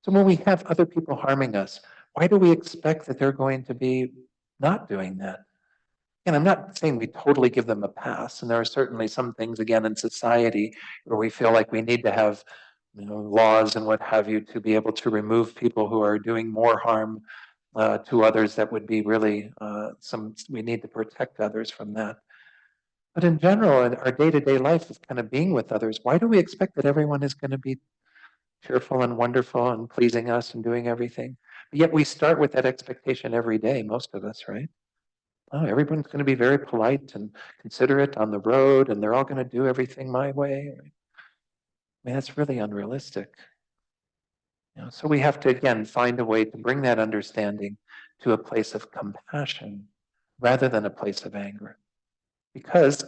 So when we have other people harming us, why do we expect that they're going to be not doing that? And I'm not saying we totally give them a pass. And there are certainly some things, again, in society where we feel like we need to have, you know, laws and what have you to be able to remove people who are doing more harm to others. That would be really we need to protect others from that. But in general, in our day-to-day life of kind of being with others, why do we expect that everyone is going to be cheerful and wonderful and pleasing us and doing everything? But yet we start with that expectation every day, most of us, right? Oh, everyone's going to be very polite and considerate on the road, and they're all going to do everything my way. I mean, that's really unrealistic. You know, so we have to, again, find a way to bring that understanding to a place of compassion rather than a place of anger. Because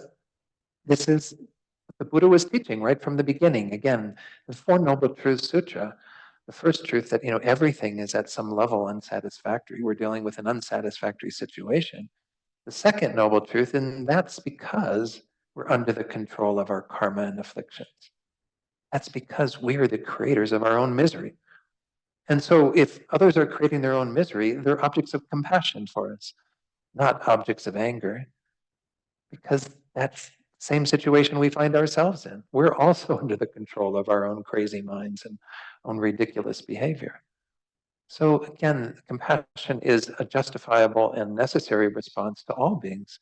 this is what the Buddha was teaching right from the beginning. Again, the Four Noble Truths Sutra, the first truth that, you know, everything is at some level unsatisfactory. We're dealing with an unsatisfactory situation. The second noble truth, and that's because we're under the control of our karma and afflictions. That's because we are the creators of our own misery. And so if others are creating their own misery, they're objects of compassion for us, not objects of anger, because that's the same situation we find ourselves in. We're also under the control of our own crazy minds and own ridiculous behavior. So again, compassion is a justifiable and necessary response to all beings.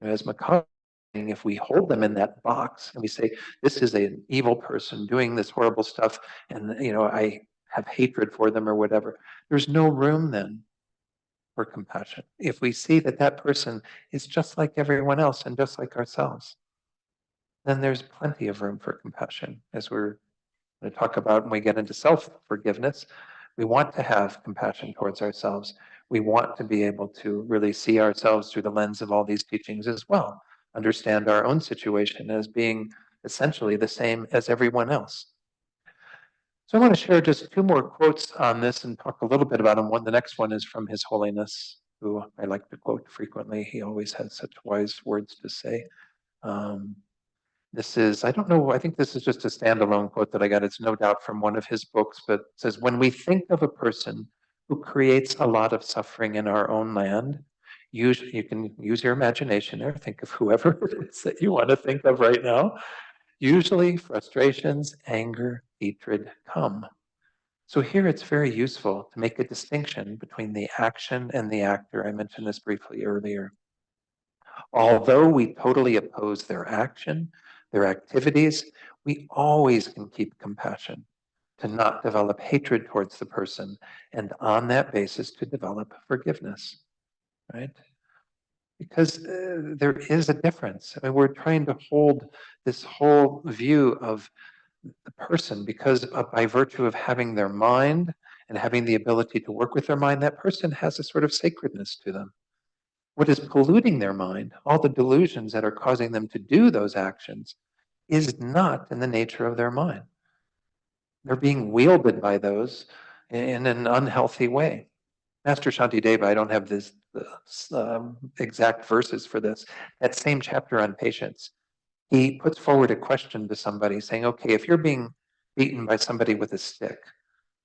As McCall, if we hold them in that box and we say, this is an evil person doing this horrible stuff, and, you know, I have hatred for them or whatever, there's no room then for compassion. If we see that that person is just like everyone else and just like ourselves, then there's plenty of room for compassion. As we're going to talk about when we get into self-forgiveness, we want to have compassion towards ourselves. We want to be able to really see ourselves through the lens of all these teachings as well, understand our own situation as being essentially the same as everyone else. So I want to share just two more quotes on this and talk a little bit about them. The next one is from His Holiness, who I like to quote frequently. He always has such wise words to say. This is, I don't know, I think this is just a standalone quote that I got. It's no doubt from one of his books, but it says, when we think of a person who creates a lot of suffering in our own land, you can use your imagination there, think of whoever it is that you want to think of right now. Usually frustrations, anger, hatred come. So here it's very useful to make a distinction between the action and the actor. I mentioned this briefly earlier. Although we totally oppose their action, their activities, we always can keep compassion to not develop hatred towards the person, and on that basis to develop forgiveness, right? Because there is a difference. I mean, we're trying to hold this whole view of the person because by virtue of having their mind and having the ability to work with their mind, that person has a sort of sacredness to them. What is polluting their mind, all the delusions that are causing them to do those actions, is not in the nature of their mind. They're being wielded by those in an unhealthy way. Master Shantideva, I don't have this exact verses for this, that same chapter on patience, he puts forward a question to somebody saying, okay, if you're being beaten by somebody with a stick,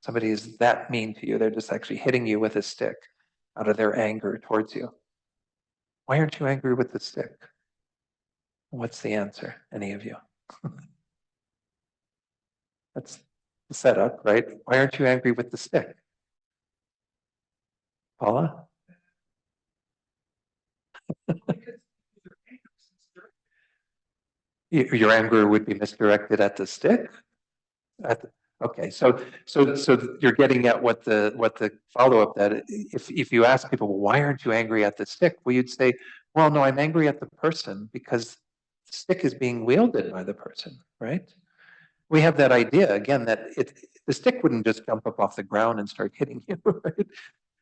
Somebody is that mean to you, they're just actually hitting you with a stick out of their anger towards you. Why aren't you angry with the stick? What's the answer, any of you? That's the setup, right? Why aren't you angry with the stick? Paula? Your anger would be misdirected at the stick? Okay, so you're getting at what the follow-up that if you ask people, well, why aren't you angry at the stick? Well, you'd say, well, no, I'm angry at the person because the stick is being wielded by the person, right? We have that idea again that the stick wouldn't just jump up off the ground and start hitting you, right?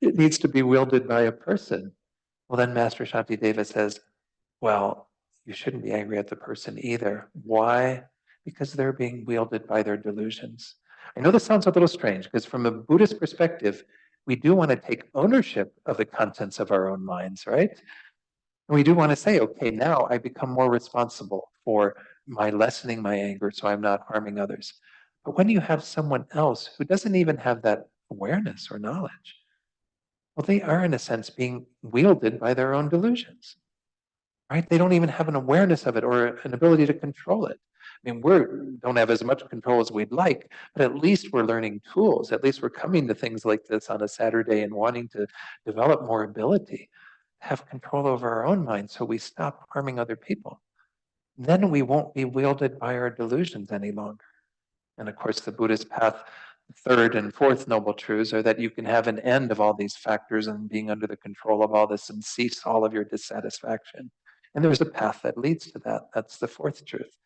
It needs to be wielded by a person. Well, then Master Shantideva says, well, you shouldn't be angry at the person either. Why? Because they're being wielded by their delusions. I know this sounds a little strange because from a Buddhist perspective, we do want to take ownership of the contents of our own minds, right? And we do want to say, okay, now I become more responsible for my lessening my anger so I'm not harming others. But when you have someone else who doesn't even have that awareness or knowledge, well, they are in a sense being wielded by their own delusions, right? They don't even have an awareness of it or an ability to control it. I mean, we don't have as much control as we'd like, but at least we're learning tools. At least we're coming to things like this on a Saturday and wanting to develop more ability, have control over our own minds so we stop harming other people. Then we won't be wielded by our delusions any longer. And of course, the Buddhist path, third and fourth noble truths are that you can have an end of all these factors and being under the control of all this and cease all of your dissatisfaction. And there's a path that leads to that. That's the fourth truth.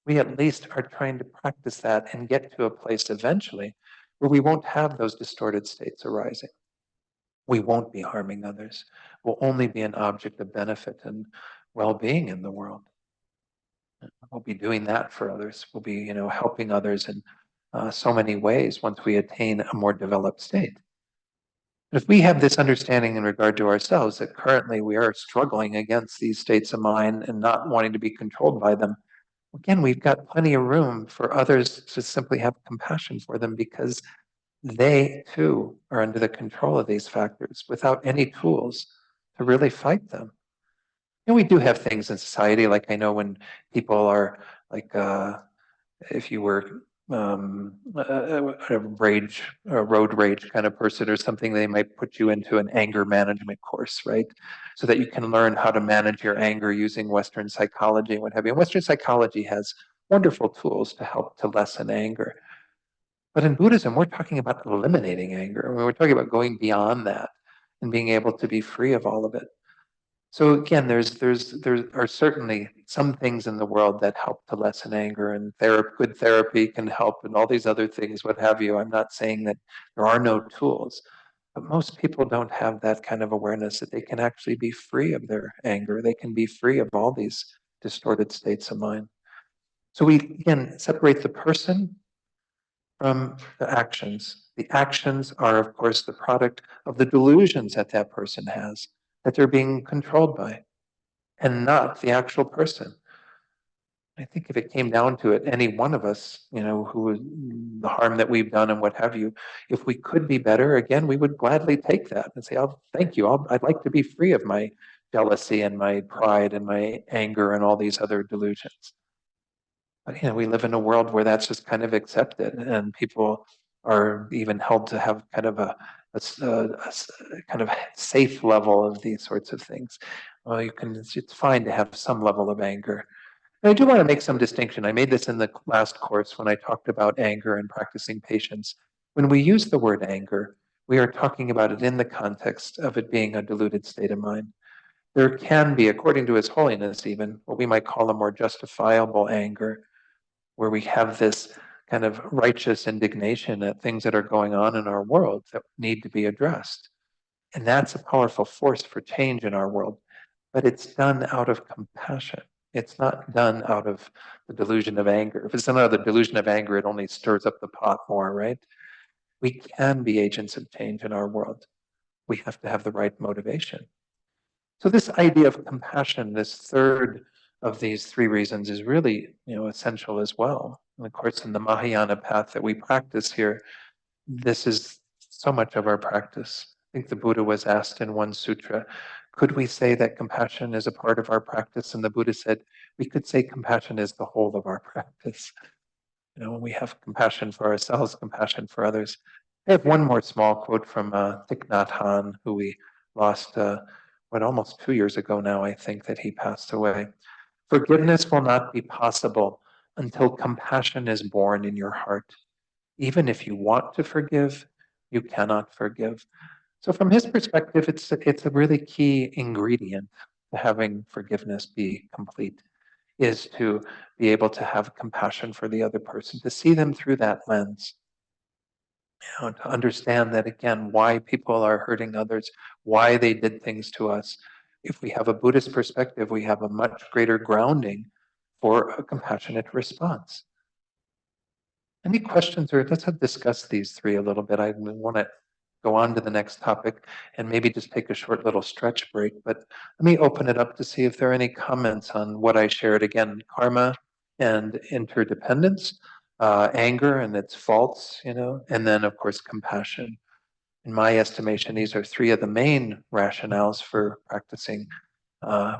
We at least are trying to practice that and get to a place eventually where we won't have those distorted states arising. We won't be harming others. We'll only be an object of benefit and well-being in the world. We'll be doing that for others. We'll be, helping others in so many ways once we attain a more developed state. But if we have this understanding in regard to ourselves that currently we are struggling against these states of mind and not wanting to be controlled by them, again, we've got plenty of room for others to simply have compassion for them because they too are under the control of these factors without any tools to really fight them. We do have things in society, like I know when people are like, if you were a road rage kind of person or something, they might put you into an anger management course, right? So that you can learn how to manage your anger using Western psychology and what have you. And Western psychology has wonderful tools to help to lessen anger. But in Buddhism, we're talking about eliminating anger. I mean, we're talking about going beyond that and being able to be free of all of it. So again, there are certainly some things in the world that help to lessen anger, and good therapy can help, and all these other things, what have you. I'm not saying that there are no tools, but most people don't have that kind of awareness that they can actually be free of their anger. They can be free of all these distorted states of mind. So we again separate the person from the actions. The actions are, of course, the product of the delusions that that person has, that they're being controlled by, and not the actual person. I think if it came down to it, any one of us, the harm that we've done and what have you, if we could be better, again, we would gladly take that and say, "Oh, thank you. I'd like to be free of my jealousy and my pride and my anger and all these other delusions." But we live in a world where that's just kind of accepted, and people are even held to have kind of a kind of safe level of these sorts of things. Well, it's fine to have some level of anger. And I do want to make some distinction. I made this in the last course when I talked about anger and practicing patience. When we use the word anger, we are talking about it in the context of it being a deluded state of mind. There can be, according to His Holiness even, what we might call a more justifiable anger, where we have this kind of righteous indignation at things that are going on in our world that need to be addressed. And that's a powerful force for change in our world. But it's done out of compassion. It's not done out of the delusion of anger. If it's done out of the delusion of anger, it only stirs up the pot more, right? We can be agents of change in our world. We have to have the right motivation. So this idea of compassion, this third of these three reasons, is really, essential as well. And of course, in the Mahayana path that we practice here, this is so much of our practice. I think the Buddha was asked in one sutra, could we say that compassion is a part of our practice? And the Buddha said, we could say compassion is the whole of our practice. You know, when we have compassion for ourselves, compassion for others. I have one more small quote from Thich Nhat Hanh, who we lost, almost 2 years ago now, I think, that he passed away. Forgiveness will not be possible until compassion is born in your heart. Even if you want to forgive, you cannot forgive. So from his perspective, it's a really key ingredient to having forgiveness be complete, is to be able to have compassion for the other person, to see them through that lens, to understand that, again, why people are hurting others, why they did things to us. If we have a Buddhist perspective, we have a much greater grounding for a compassionate response. Any questions, or let's discuss these three a little bit. I want to go on to the next topic and maybe just take a short little stretch break, but let me open it up to see if there are any comments on what I shared. Again, karma and interdependence, anger and its faults, and then of course compassion. In my estimation, these are three of the main rationales for practicing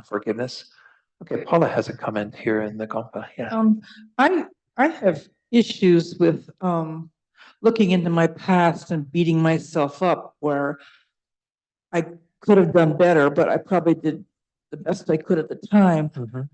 forgiveness. Okay, Paula has a comment here in the Gompa. Yeah. I have issues with looking into my past and beating myself up where I could have done better, but I probably did the best I could at the time.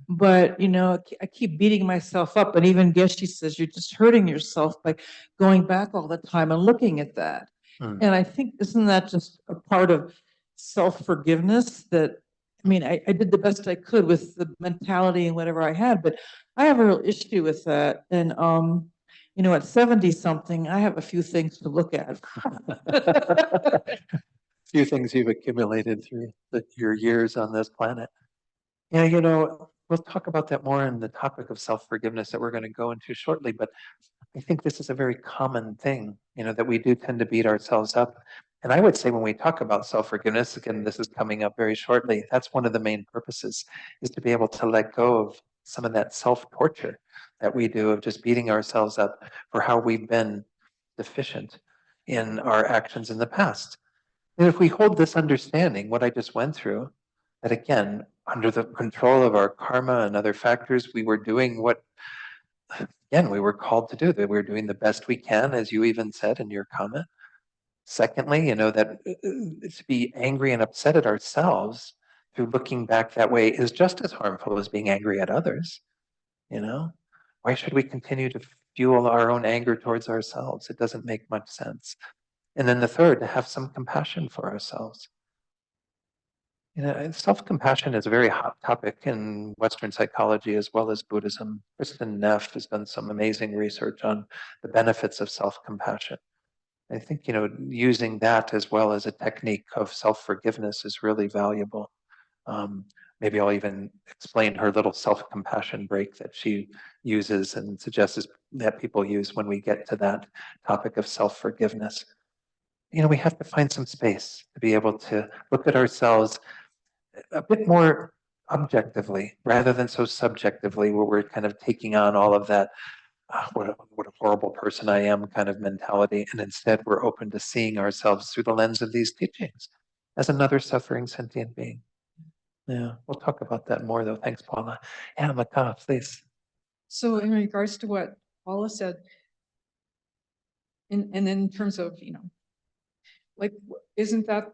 But I keep beating myself up, and even Geshe says you're just hurting yourself by going back all the time and looking at that. And I think, isn't that just a part of self-forgiveness? That, I mean, I did the best I could with the mentality and whatever I had, but I have a real issue with that. And at 70 something, I have a few things to look at. Few things you've accumulated through your years on this planet. Yeah, we'll talk about that more in the topic of self-forgiveness that we're going to go into shortly, but I think this is a very common thing, that we do tend to beat ourselves up. And I would say when we talk about self-forgiveness, again, this is coming up very shortly, that's one of the main purposes, is to be able to let go of some of that self-torture that we do of just beating ourselves up for how we've been deficient in our actions in the past. And if we hold this understanding, what I just went through, that again, under the control of our karma and other factors, we were doing what, again, we were called to do, that we were doing the best we can, as you even said in your comment. Secondly, that to be angry and upset at ourselves through looking back that way is just as harmful as being angry at others. Why should we continue to fuel our own anger towards ourselves? It doesn't make much sense. And then the third, to have some compassion for ourselves. Self-compassion is a very hot topic in Western psychology as well as Buddhism. Kristen Neff has done some amazing research on the benefits of self-compassion. I think, using that as well as a technique of self-forgiveness is really valuable. Maybe I'll even explain her little self-compassion break that she uses and suggests that people use when we get to that topic of self-forgiveness. We have to find some space to be able to look at ourselves a bit more objectively rather than so subjectively, where we're kind of taking on all of that, what a horrible person I am kind of mentality. And instead, we're open to seeing ourselves through the lens of these teachings as another suffering sentient being. Yeah, we'll talk about that more though. Thanks, Paula. Yeah, Maka, please. So in regards to what Paula said, and in terms of, like, isn't that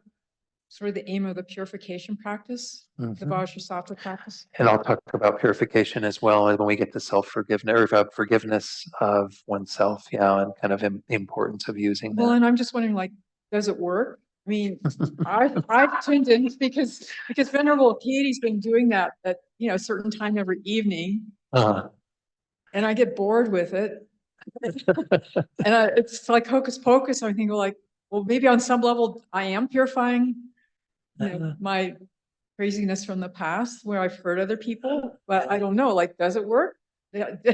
sort of the aim of the purification practice, the Vajrasattva practice? And I'll talk about purification as well when we get to self-forgiveness or forgiveness of oneself, and kind of the importance of using that. Well, and I'm just wondering, like, does it work? I mean, I've tuned in because Venerable Katie's been doing that at a certain time every evening, and I get bored with it, and it's like hocus pocus. I think, like, well, maybe on some level I am purifying, my craziness from the past where I've hurt other people, but I don't know. Like, does it work? Like,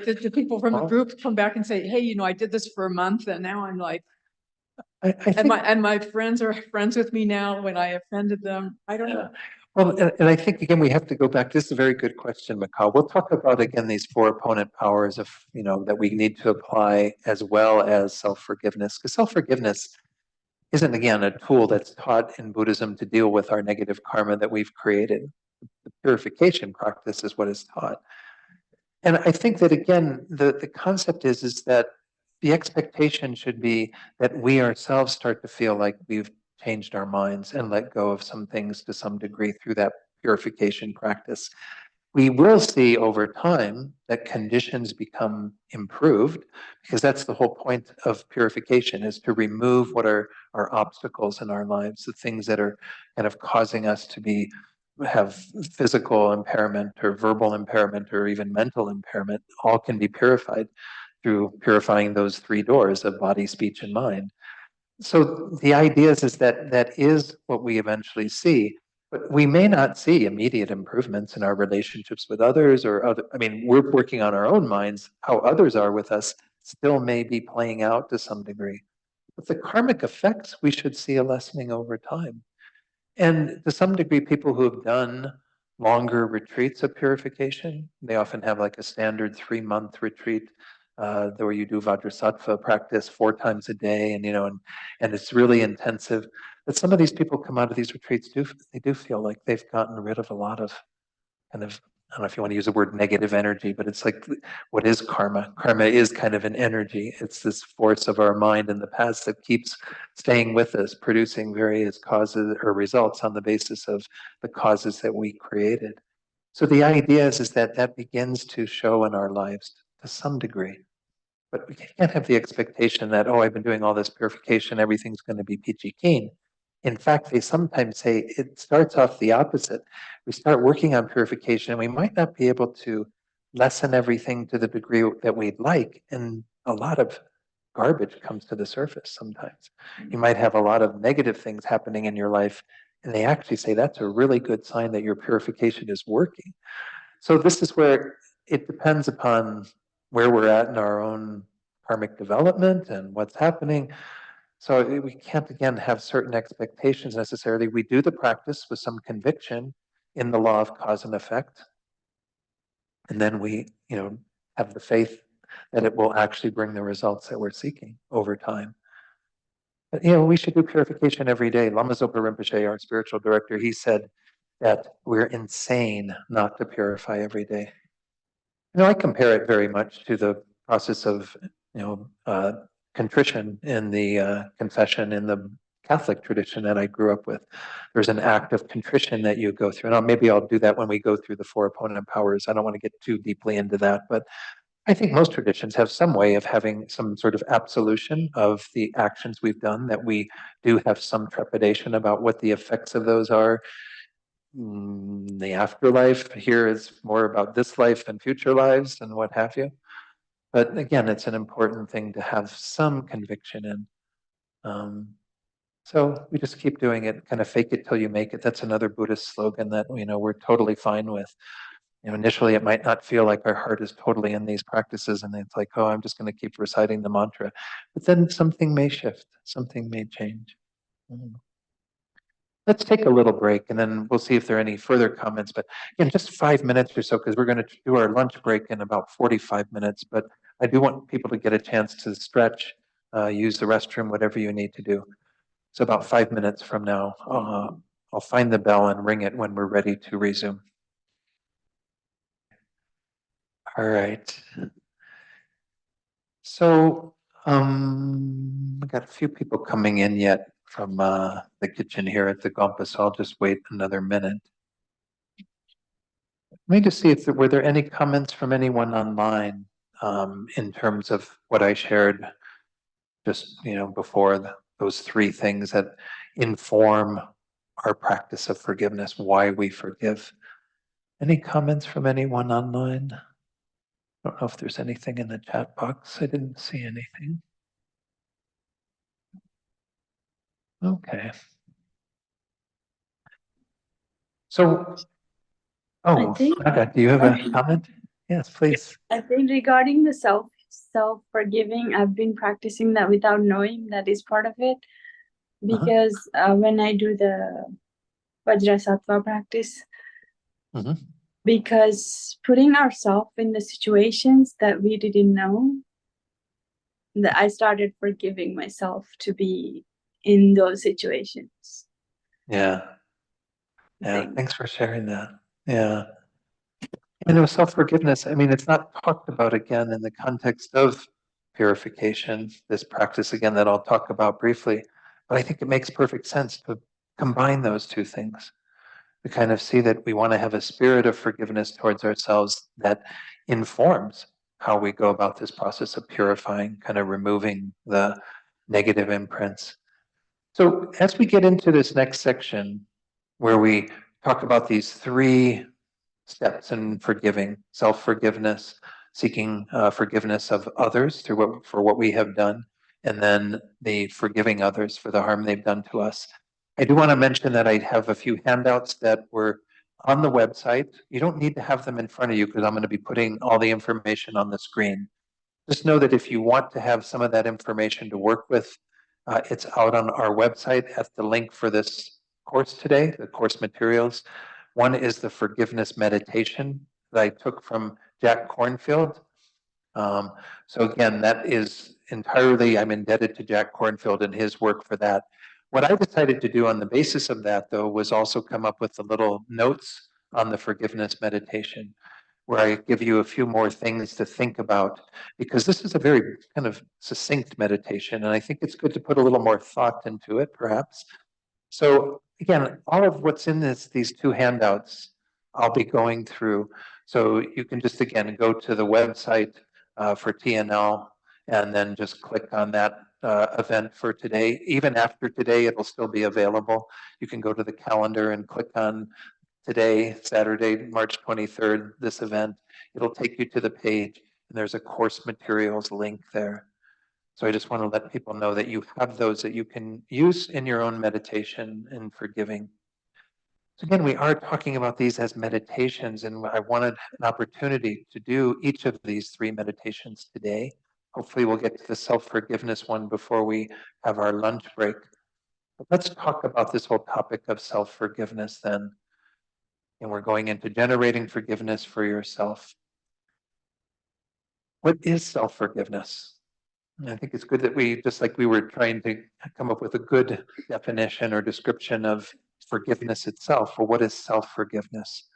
the people from the group come back and say, "Hey, I did this for a month, and now I'm like." I think, and my friends are friends with me now when I offended them. I don't know. Well, and I think again, we have to go back. This is a very good question, Mikal. We'll talk about again these four opponent powers of, that we need to apply as well as self-forgiveness. Because self-forgiveness isn't again a tool that's taught in Buddhism to deal with our negative karma that we've created. The purification practice is what is taught. And I think that again, the concept is that the expectation should be that we ourselves start to feel like we've changed our minds and let go of some things to some degree through that purification practice. We will see over time that conditions become improved, because that's the whole point of purification, is to remove what are our obstacles in our lives, the things that are kind of causing us to have physical impairment or verbal impairment or even mental impairment. All can be purified through purifying those three doors of body, speech, and mind. So the idea is that that is what we eventually see, but we may not see immediate improvements in our relationships with others or other. I mean, we're working on our own minds. How others are with us still may be playing out to some degree. But the karmic effects, we should see a lessening over time. And to some degree, people who have done longer retreats of purification, they often have like a standard 3-month retreat where you do Vajrasattva practice 4 times a day, and it's really intensive. But some of these people come out of these retreats, they do feel like they've gotten rid of a lot of kind of, I don't know if you want to use the word negative energy, but it's like, what is karma? Karma is kind of an energy. It's this force of our mind in the past that keeps staying with us, producing various causes or results on the basis of the causes that we created. So the idea is that that begins to show in our lives to some degree. But we can't have the expectation that, oh, I've been doing all this purification, everything's going to be peachy keen. In fact, they sometimes say it starts off the opposite. We start working on purification, and we might not be able to lessen everything to the degree that we'd like. And a lot of garbage comes to the surface sometimes. You might have a lot of negative things happening in your life, and they actually say that's a really good sign that your purification is working. So this is where it depends upon where we're at in our own karmic development and what's happening. So we can't, again, have certain expectations necessarily. We do the practice with some conviction in the law of cause and effect. And then we, have the faith that it will actually bring the results that we're seeking over time. But, we should do purification every day. Lama Zopa Rinpoche, our spiritual director, he said that we're insane not to purify every day. I compare it very much to the process of, contrition in the confession in the Catholic tradition that I grew up with. There's an act of contrition that you go through. And maybe I'll do that when we go through the 4 opponent powers. I don't want to get too deeply into that, but I think most traditions have some way of having some sort of absolution of the actions we've done, that we do have some trepidation about what the effects of those are. The afterlife here is more about this life and future lives and what have you. But again, it's an important thing to have some conviction in. So we just keep doing it, kind of fake it till you make it. That's another Buddhist slogan that, we're totally fine with. Initially it might not feel like our heart is totally in these practices, and it's like, oh, I'm just going to keep reciting the mantra. But then something may shift, something may change. Let's take a little break, and then we'll see if there are any further comments. But again, just 5 minutes or so, because we're going to do our lunch break in about 45 minutes. But I do want people to get a chance to stretch, use the restroom, whatever you need to do. So about 5 minutes from now, I'll find the bell and ring it when we're ready to resume. All right. So we got a few people coming in yet from the kitchen here at the Gompa, so I'll just wait another minute. Let me just see if were there any comments from anyone online in terms of what I shared just before, those 3 things that inform our practice of forgiveness, why we forgive. Any comments from anyone online? I don't know if there's anything in the chat box. I didn't see anything. Okay. So, Naga, do you have a comment? Yes, please. I think regarding the self-forgiving, I've been practicing that without knowing that is part of it. Because when I do the Vajrasattva practice. Mhm. Because putting ourselves in the situations that we didn't know, that I started forgiving myself to be in those situations. Yeah. Yeah. Thing. Thanks for sharing that. Yeah. Self-forgiveness, I mean, it's not talked about again in the context of purification, this practice again that I'll talk about briefly, but I think it makes perfect sense to combine those two things. To kind of see that we want to have a spirit of forgiveness towards ourselves that informs how we go about this process of purifying, kind of removing the negative imprints. So as we get into this next section, where we talk about these three steps in forgiving, self-forgiveness, seeking forgiveness of others for what we have done, and then the forgiving others for the harm they've done to us. I do want to mention that I have a few handouts that were on the website. You don't need to have them in front of you because I'm going to be putting all the information on the screen. Just know that if you want to have some of that information to work with, it's out on our website at the link for this course today, the course materials. One is the forgiveness meditation that I took from Jack Kornfield. So again, that is entirely, I'm indebted to Jack Kornfield and his work for that. What I decided to do on the basis of that, though, was also come up with the little notes on the forgiveness meditation, where I give you a few more things to think about, because this is a very kind of succinct meditation, and I think it's good to put a little more thought into it, perhaps. So again, all of what's in these two handouts, I'll be going through. So you can just, again, go to the website for TNL and then just click on that event for today. Even after today, it'll still be available. You can go to the calendar and click on today, Saturday, March 23rd, this event. It'll take you to the page, and there's a course materials link there. So I just want to let people know that you have those that you can use in your own meditation and forgiving. So again, we are talking about these as meditations, and I wanted an opportunity to do each of these three meditations today. Hopefully we'll get to the self-forgiveness one before we have our lunch break. But let's talk about this whole topic of self-forgiveness then. And we're going into generating forgiveness for yourself. What is self-forgiveness? And I think it's good that we, just like we were trying to come up with a good definition or description of forgiveness itself. Well, what is self-forgiveness?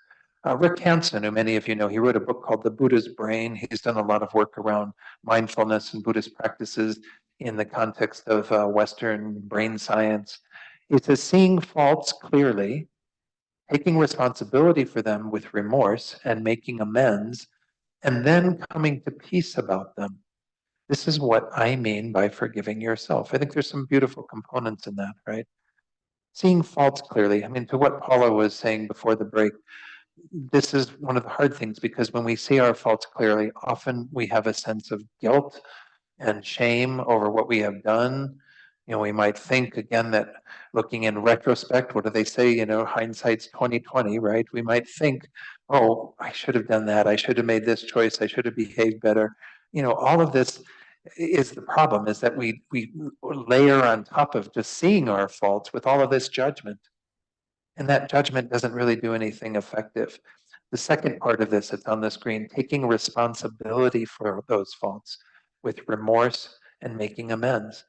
Rick Hansen, who many of you know, he wrote a book called The Buddha's Brain. He's done a lot of work around mindfulness and Buddhist practices in the context of Western brain science. He says, seeing faults clearly, taking responsibility for them with remorse and making amends, and then coming to peace about them. This is what I mean by forgiving yourself. I think there's some beautiful components in that, right? Seeing faults clearly. I mean, to what Paula was saying before the break, this is one of the hard things because when we see our faults clearly, often we have a sense of guilt and shame over what we have done. We might think again that looking in retrospect, what do they say? Hindsight's 2020, right? We might think, oh, I should have done that. I should have made this choice. I should have behaved better. All of this is the problem, is that we layer on top of just seeing our faults with all of this judgment. And that judgment doesn't really do anything effective. The second part of this, it's on the screen, taking responsibility for those faults with remorse and making amends.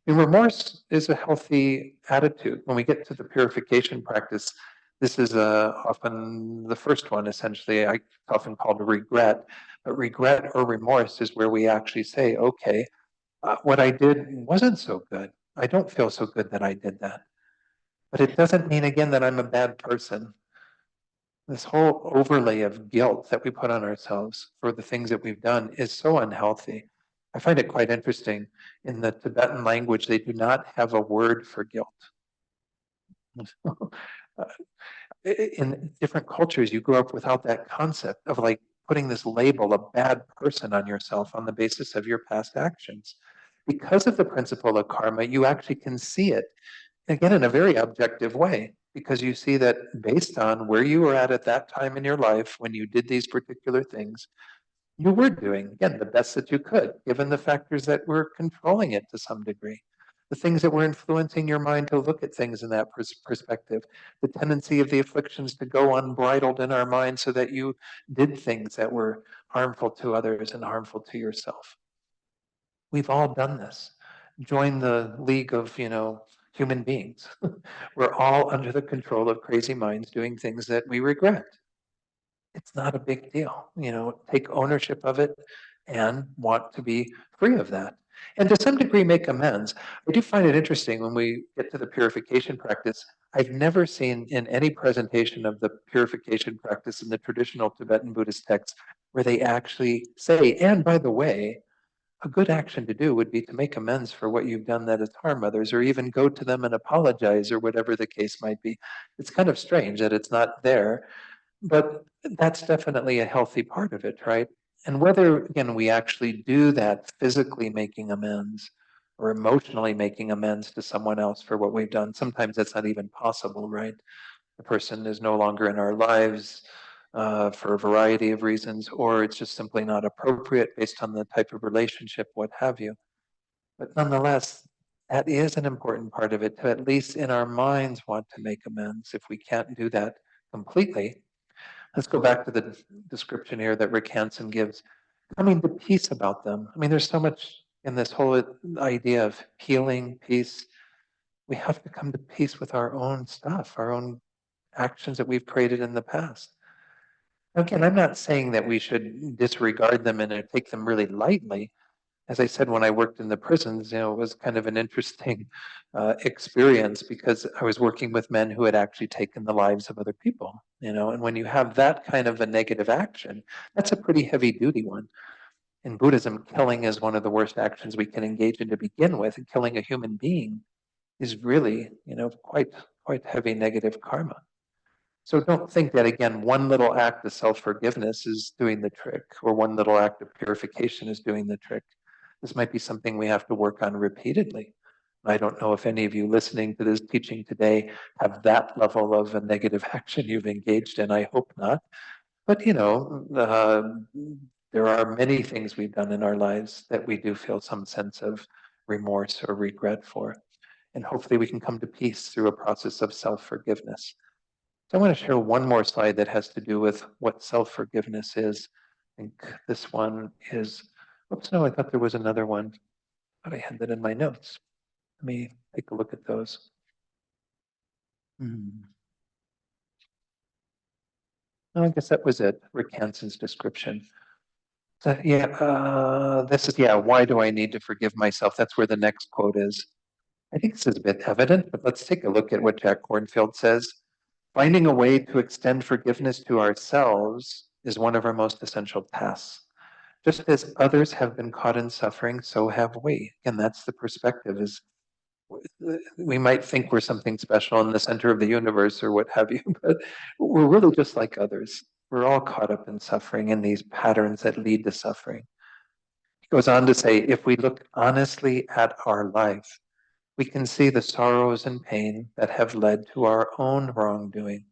And remorse is a healthy attitude. When we get to the purification practice, this is often the first one, essentially. It's often called regret. But regret or remorse is where we actually say, okay, what I did wasn't so good. I don't feel so good that I did that. But it doesn't mean, again, that I'm a bad person. This whole overlay of guilt that we put on ourselves for the things that we've done is so unhealthy. I find it quite interesting. In the Tibetan language, they do not have a word for guilt. In different cultures, you grow up without that concept of like putting this label, a bad person, on yourself on the basis of your past actions. Because of the principle of karma, you actually can see it, again, in a very objective way, because you see that based on where you were at that time in your life when you did these particular things, you were doing, again, the best that you could, given the factors that were controlling it to some degree. the things that were influencing your mind to look at things in that perspective, the tendency of the afflictions to go unbridled in our mind so that you did things that were harmful to others and harmful to yourself. We've all done this. Join the league of, human beings. We're all under the control of crazy minds doing things that we regret. It's not a big deal. Take ownership of it and want to be free of that. And to some degree, make amends. I do find it interesting when we get to the purification practice. I've never seen in any presentation of the purification practice in the traditional Tibetan Buddhist texts where they actually say, and by the way, a good action to do would be to make amends for what you've done that has harmed others, or even go to them and apologize, or whatever the case might be. It's kind of strange that it's not there, but that's definitely a healthy part of it, right? And whether, again, we actually do that physically making amends or emotionally making amends to someone else for what we've done, sometimes that's not even possible, right? The person is no longer in our lives for a variety of reasons, or it's just simply not appropriate based on the type of relationship, what have you. But nonetheless, that is an important part of it, to at least in our minds want to make amends. If we can't do that completely, let's go back to the description here that Rick Hansen gives, coming to peace about them. I mean, there's so much in this whole idea of healing, peace. We have to come to peace with our own stuff, our own actions that we've created in the past. Again, I'm not saying that we should disregard them and take them really lightly. As I said, when I worked in the prisons, it was kind of an interesting experience because I was working with men who had actually taken the lives of other people, and when you have that kind of a negative action, that's a pretty heavy duty one. In Buddhism, killing is one of the worst actions we can engage in to begin with, and killing a human being is really, quite heavy negative karma. So don't think that, again, one little act of self-forgiveness is doing the trick, or one little act of purification is doing the trick. This might be something we have to work on repeatedly. I don't know if any of you listening to this teaching today have that level of a negative action you've engaged in. I hope not. But, there are many things we've done in our lives that we do feel some sense of remorse or regret for. And hopefully we can come to peace through a process of self-forgiveness. So I want to share one more slide that has to do with what self-forgiveness is. I think this one is, oops, no, I thought there was another one, but I had that in my notes. Let me take a look at those. No, I guess that was it, Rick Hansen's description. So, this is, why do I need to forgive myself? That's where the next quote is. I think this is a bit evident, but let's take a look at what Jack Kornfield says. Finding a way to extend forgiveness to ourselves is one of our most essential tasks. Just as others have been caught in suffering, so have we. And that's the perspective, is we might think we're something special in the center of the universe or what have you, but we're really just like others. We're all caught up in suffering and these patterns that lead to suffering. He goes on to say, if we look honestly at our life, we can see the sorrows and pain that have led to our own wrongdoing.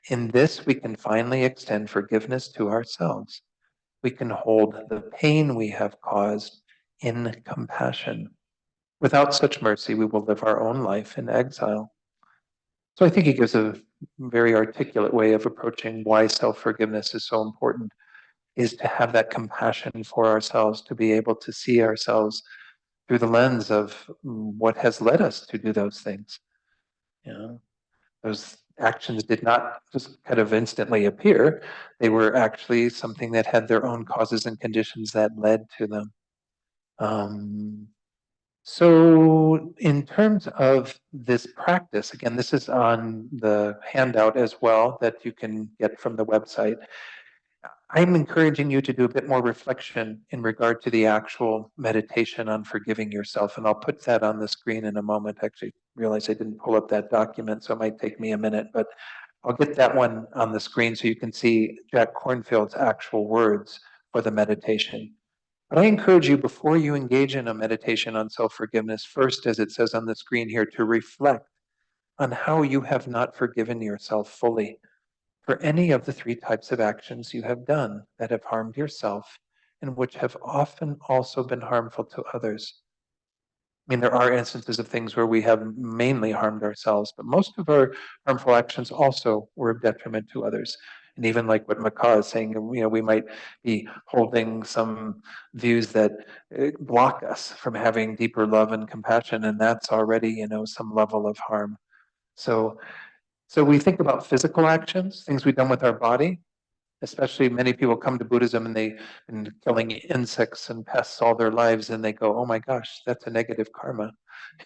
In this, we can finally extend forgiveness to ourselves. We can hold the pain we have caused in compassion. Without such mercy, we will live our own life in exile. So I think he gives a very articulate way of approaching why self-forgiveness is so important, is to have that compassion for ourselves, to be able to see ourselves through the lens of what has led us to do those things. Those actions did not just kind of instantly appear. They were actually something that had their own causes and conditions that led to them. So in terms of this practice, again, this is on the handout as well that you can get from the website. I'm encouraging you to do a bit more reflection in regard to the actual meditation on forgiving yourself. And I'll put that on the screen in a moment. Actually, realize I didn't pull up that document, so it might take me a minute, but I'll get that one on the screen so you can see Jack Kornfield's actual words for the meditation. But I encourage you, before you engage in a meditation on self-forgiveness, first, as it says on the screen here, to reflect on how you have not forgiven yourself fully for any of the three types of actions you have done that have harmed yourself and which have often also been harmful to others. I mean, there are instances of things where we have mainly harmed ourselves, but most of our harmful actions also were of detriment to others. And even like what Macaw is saying, we might be holding some views that block us from having deeper love and compassion, and that's already, some level of harm. So we think about physical actions, things we've done with our body. Especially many people come to Buddhism and they've been killing insects and pests all their lives, and they go, "Oh my gosh, that's a negative karma."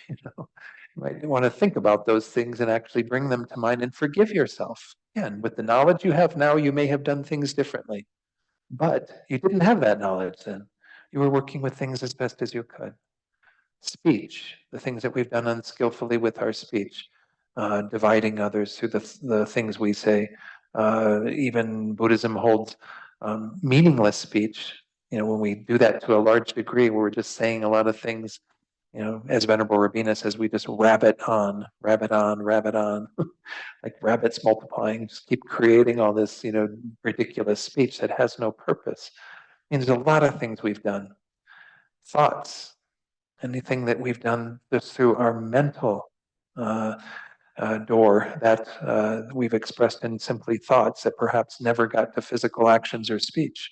You know, you might want to think about those things and actually bring them to mind and forgive yourself. Again, with the knowledge you have now, you may have done things differently, but you didn't have that knowledge then. You were working with things as best as you could. Speech, the things that we've done unskillfully with our speech, dividing others through the things we say. Even Buddhism holds meaningless speech. When we do that to a large degree, we're just saying a lot of things. As Venerable Rabina says, we just rabbit on, rabbit on, rabbit on, like rabbits multiplying, just keep creating all this, ridiculous speech that has no purpose. And there's a lot of things we've done. Thoughts, anything that we've done just through our mental door that we've expressed in simply thoughts that perhaps never got to physical actions or speech.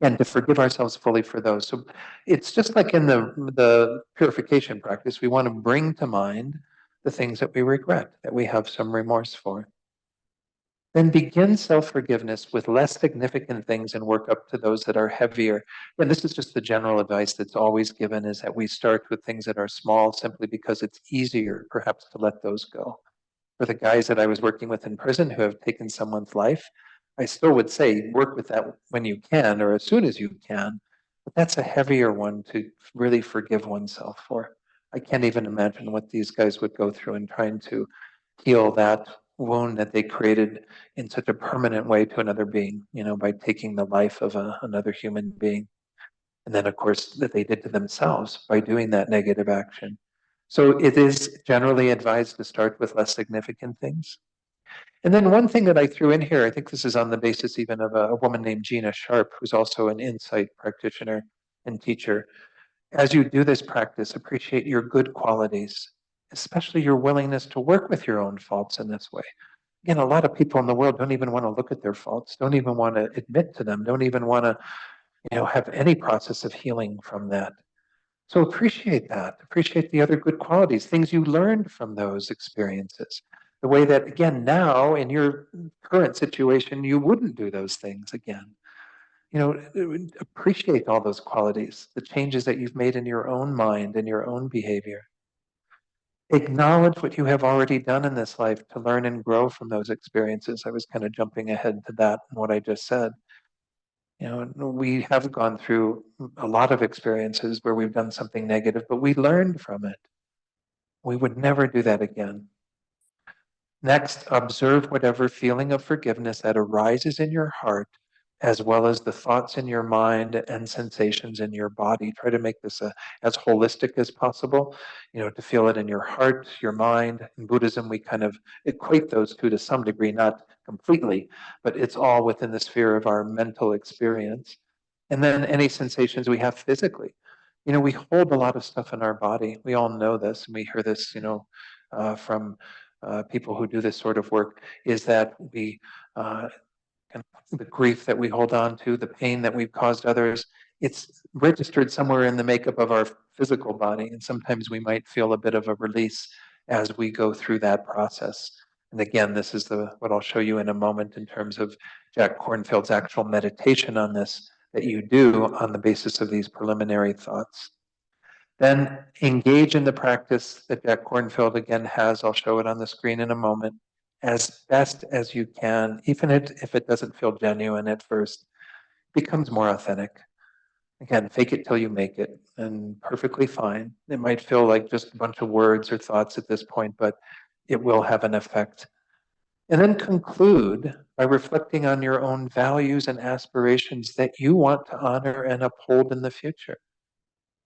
And to forgive ourselves fully for those. So it's just like in the purification practice, we want to bring to mind the things that we regret, that we have some remorse for. Then begin self-forgiveness with less significant things and work up to those that are heavier. And this is just the general advice that's always given, is that we start with things that are small simply because it's easier perhaps to let those go. For the guys that I was working with in prison who have taken someone's life, I still would say work with that when you can or as soon as you can, but that's a heavier one to really forgive oneself for. I can't even imagine what these guys would go through in trying to heal that wound that they created in such a permanent way to another being, by taking the life of another human being. And then, of course, that they did to themselves by doing that negative action. So it is generally advised to start with less significant things. And then one thing that I threw in here, I think this is on the basis even of a woman named Gina Sharp, who's also an insight practitioner and teacher. As you do this practice, appreciate your good qualities, especially your willingness to work with your own faults in this way. Again, a lot of people in the world don't even want to look at their faults, don't even want to admit to them, don't even want to, have any process of healing from that. So appreciate that. Appreciate the other good qualities, things you learned from those experiences. The way that, again, now in your current situation, you wouldn't do those things again. Appreciate all those qualities, the changes that you've made in your own mind and your own behavior. Acknowledge what you have already done in this life to learn and grow from those experiences. I was kind of jumping ahead to that and what I just said. We have gone through a lot of experiences where we've done something negative, but we learned from it. We would never do that again. Next, observe whatever feeling of forgiveness that arises in your heart, as well as the thoughts in your mind and sensations in your body. Try to make this as holistic as possible, to feel it in your heart, your mind. In Buddhism, we kind of equate those two to some degree, not completely, but it's all within the sphere of our mental experience. And then any sensations we have physically. We hold a lot of stuff in our body. We all know this, and we hear this, from people who do this sort of work, is that we, the grief that we hold on to, the pain that we've caused others, it's registered somewhere in the makeup of our physical body. And sometimes we might feel a bit of a release as we go through that process. And again, this is what I'll show you in a moment in terms of Jack Kornfield's actual meditation on this that you do on the basis of these preliminary thoughts. Then engage in the practice that Jack Kornfield again has. I'll show it on the screen in a moment, as best as you can, even if it doesn't feel genuine at first. Becomes more authentic. Again, fake it till you make it, and perfectly fine. It might feel like just a bunch of words or thoughts at this point, but it will have an effect. And then conclude by reflecting on your own values and aspirations that you want to honor and uphold in the future,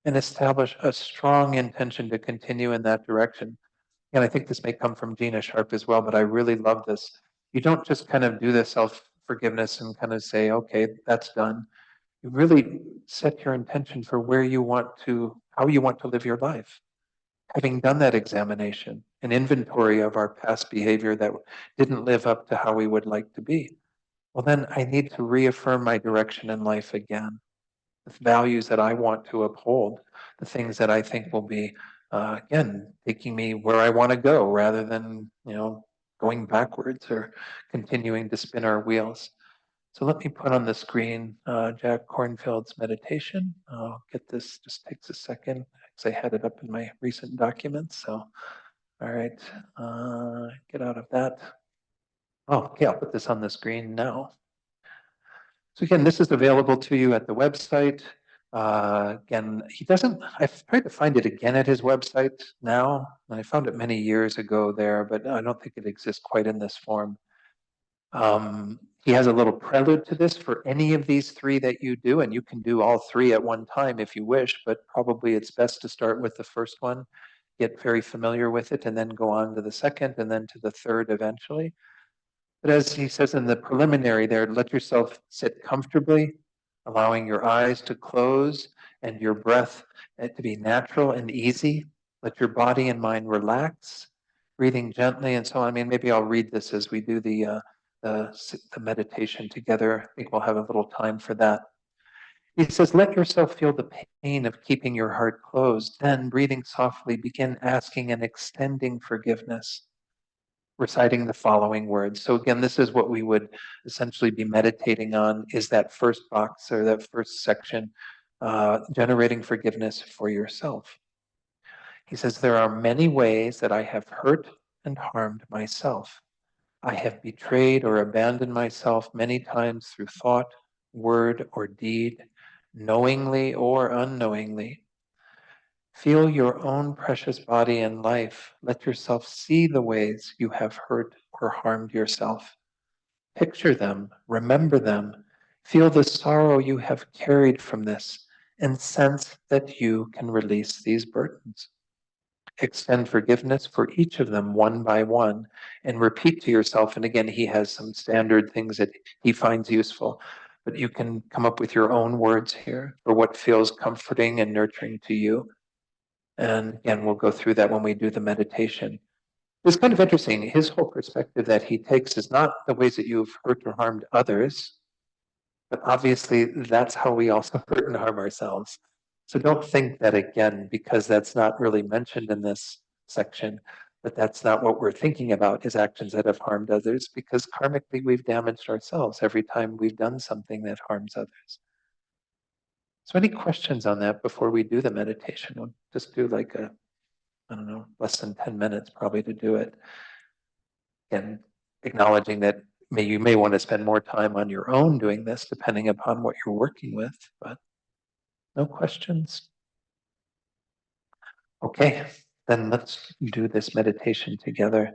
and establish a strong intention to continue in that direction. And I think this may come from Gina Sharp as well, but I really love this. You don't just kind of do the self-forgiveness and kind of say, okay, that's done. You really set your intention for where you want to how you want to live your life. Having done that examination, an inventory of our past behavior that didn't live up to how we would like to be, well, then I need to reaffirm my direction in life again, the values that I want to uphold, the things that I think will be, again, taking me where I want to go rather than, going backwards or continuing to spin our wheels. So let me put on the screen Jack Kornfield's meditation. I'll get this, just takes a second because I had it up in my recent documents. So, all right, get out of that. Oh, okay, I'll put this on the screen now. So again, this is available to you at the website. Again, I've tried to find it again at his website now. And I found it many years ago there, but I don't think it exists quite in this form. He has a little prelude to this for any of these three that you do, and you can do all three at one time if you wish, but probably it's best to start with the first one, get very familiar with it, and then go on to the second, and then to the third eventually. But as he says in the preliminary there, let yourself sit comfortably, allowing your eyes to close and your breath to be natural and easy. Let your body and mind relax, breathing gently and so on. I mean, maybe I'll read this as we do the meditation together. I think we'll have a little time for that. He says, let yourself feel the pain of keeping your heart closed. Then, breathing softly, begin asking and extending forgiveness, reciting the following words. So again, this is what we would essentially be meditating on, is that first box or that first section, generating forgiveness for yourself. He says, there are many ways that I have hurt and harmed myself. I have betrayed or abandoned myself many times through thought, word, or deed, knowingly or unknowingly. Feel your own precious body and life. Let yourself see the ways you have hurt or harmed yourself. Picture them, remember them, feel the sorrow you have carried from this, and sense that you can release these burdens. Extend forgiveness for each of them one by one, and repeat to yourself. And again, he has some standard things that he finds useful, but you can come up with your own words here for what feels comforting and nurturing to you. And again, we'll go through that when we do the meditation. It's kind of interesting. His whole perspective that he takes is not the ways that you've hurt or harmed others, but obviously that's how we also hurt and harm ourselves. So don't think that, again, because that's not really mentioned in this section, that that's not what we're thinking about, is actions that have harmed others, because karmically we've damaged ourselves every time we've done something that harms others. So any questions on that before we do the meditation? We'll just do like I don't know, less than 10 minutes probably to do it. And acknowledging that you may want to spend more time on your own doing this, depending upon what you're working with, but no questions? Okay, then let's do this meditation together.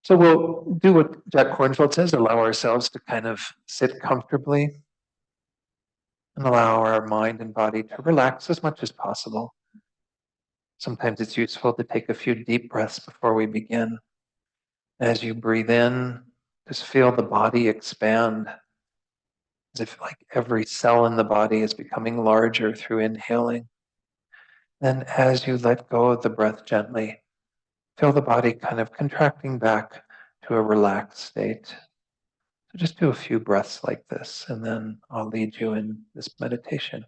So we'll do what Jack Kornfield says, allow ourselves to kind of sit comfortably and allow our mind and body to relax as much as possible. Sometimes it's useful to take a few deep breaths before we begin. As you breathe in, just feel the body expand, as if like every cell in the body is becoming larger through inhaling. Then as you let go of the breath gently, feel the body kind of contracting back to a relaxed state. So just do a few breaths like this, and then I'll lead you in this meditation.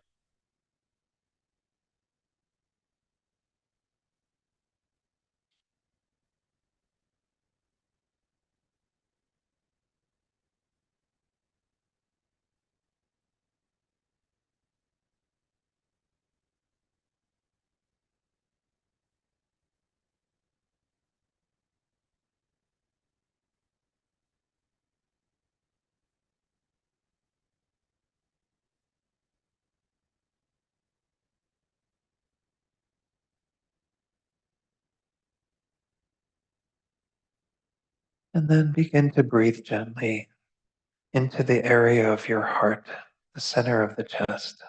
And then begin to breathe gently into the area of your heart, the center of the chest.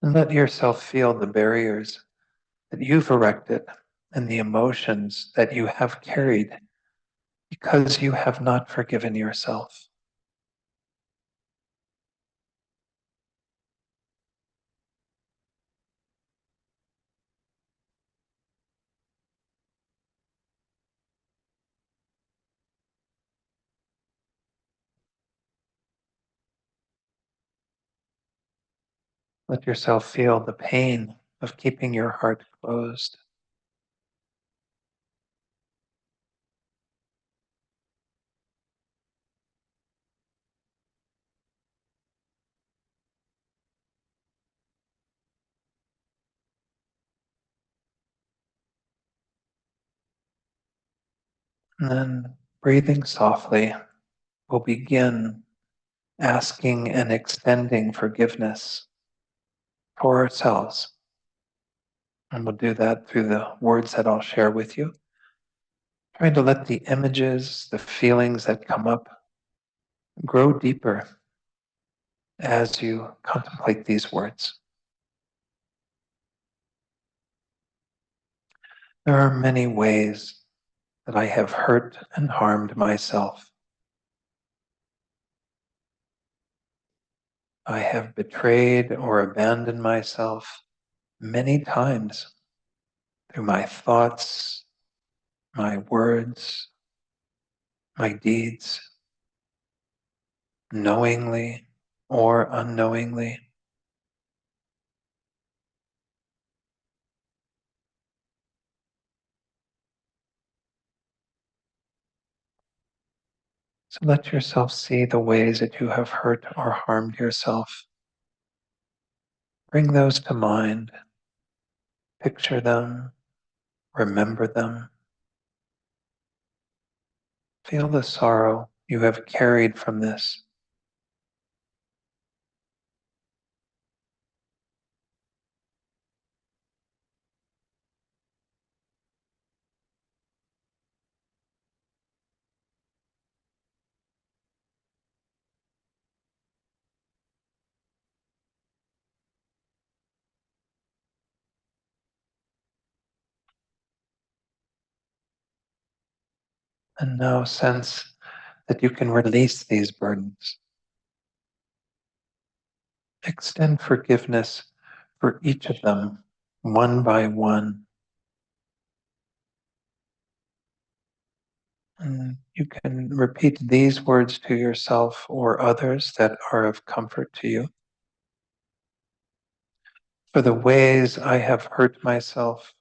And let yourself feel the barriers that you've erected and the emotions that you have carried because you have not forgiven yourself. Let yourself feel the pain of keeping your heart closed. And then breathing softly, we'll begin asking and extending forgiveness for ourselves. And we'll do that through the words that I'll share with you. Trying to let the images, the feelings that come up grow deeper as you contemplate these words. There are many ways that I have hurt and harmed myself. I have betrayed or abandoned myself many times through my thoughts, my words, my deeds, knowingly or unknowingly. So let yourself see the ways that you have hurt or harmed yourself. Bring those to mind. Picture them. Remember them. Feel the sorrow you have carried from this. And now sense that you can release these burdens. Extend forgiveness for each of them, one by one. And you can repeat these words to yourself or others that are of comfort to you. For the ways I have hurt myself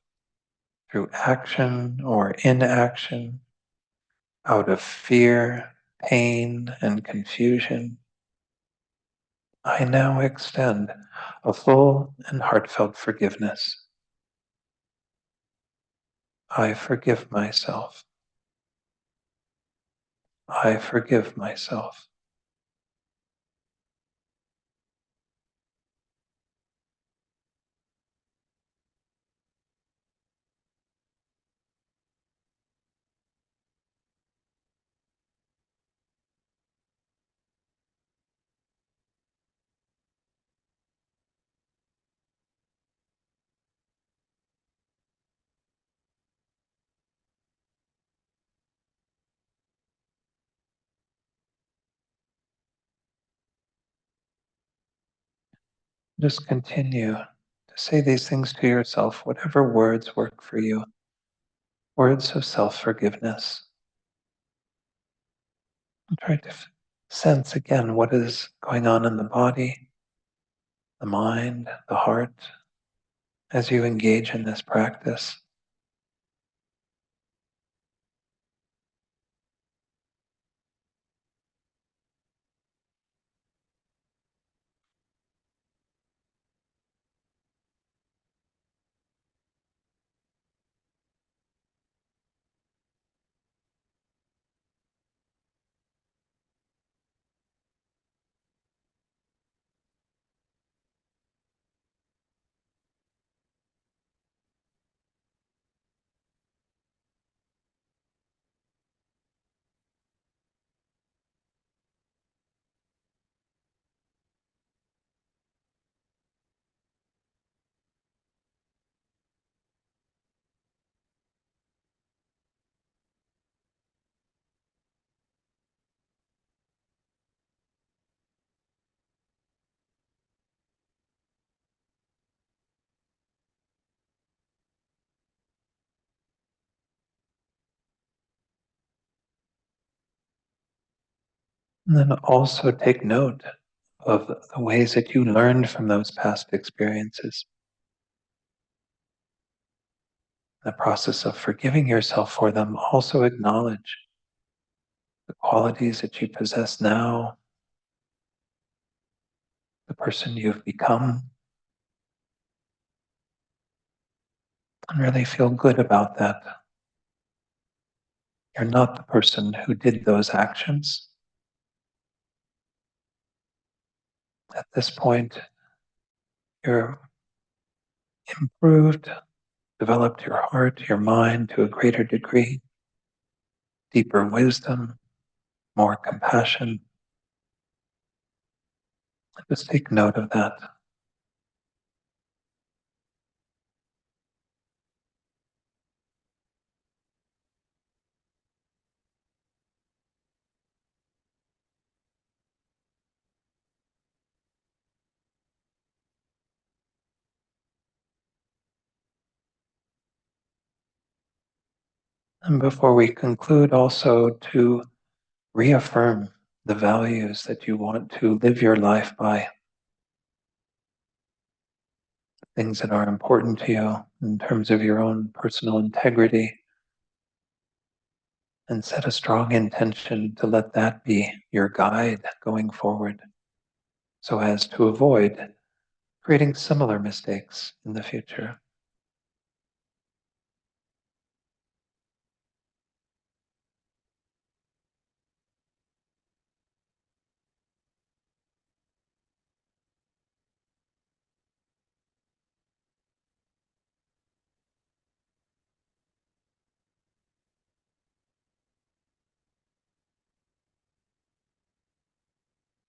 through action or inaction, out of fear, pain, and confusion, I now extend a full and heartfelt forgiveness. I forgive myself. I forgive myself. Just continue to say these things to yourself, whatever words work for you. Words of self-forgiveness. Try to sense again what is going on in the body, the mind, the heart, as you engage in this practice. And then also take note of the ways that you learned from those past experiences. The process of forgiving yourself for them, also acknowledge the qualities that you possess now, the person you've become, and really feel good about that. You're not the person who did those actions. At this point, you're improved, developed your heart, your mind to a greater degree, deeper wisdom, more compassion. Just take note of that. And before we conclude, also to reaffirm the values that you want to live your life by, things that are important to you in terms of your own personal integrity, and set a strong intention to let that be your guide going forward so as to avoid creating similar mistakes in the future.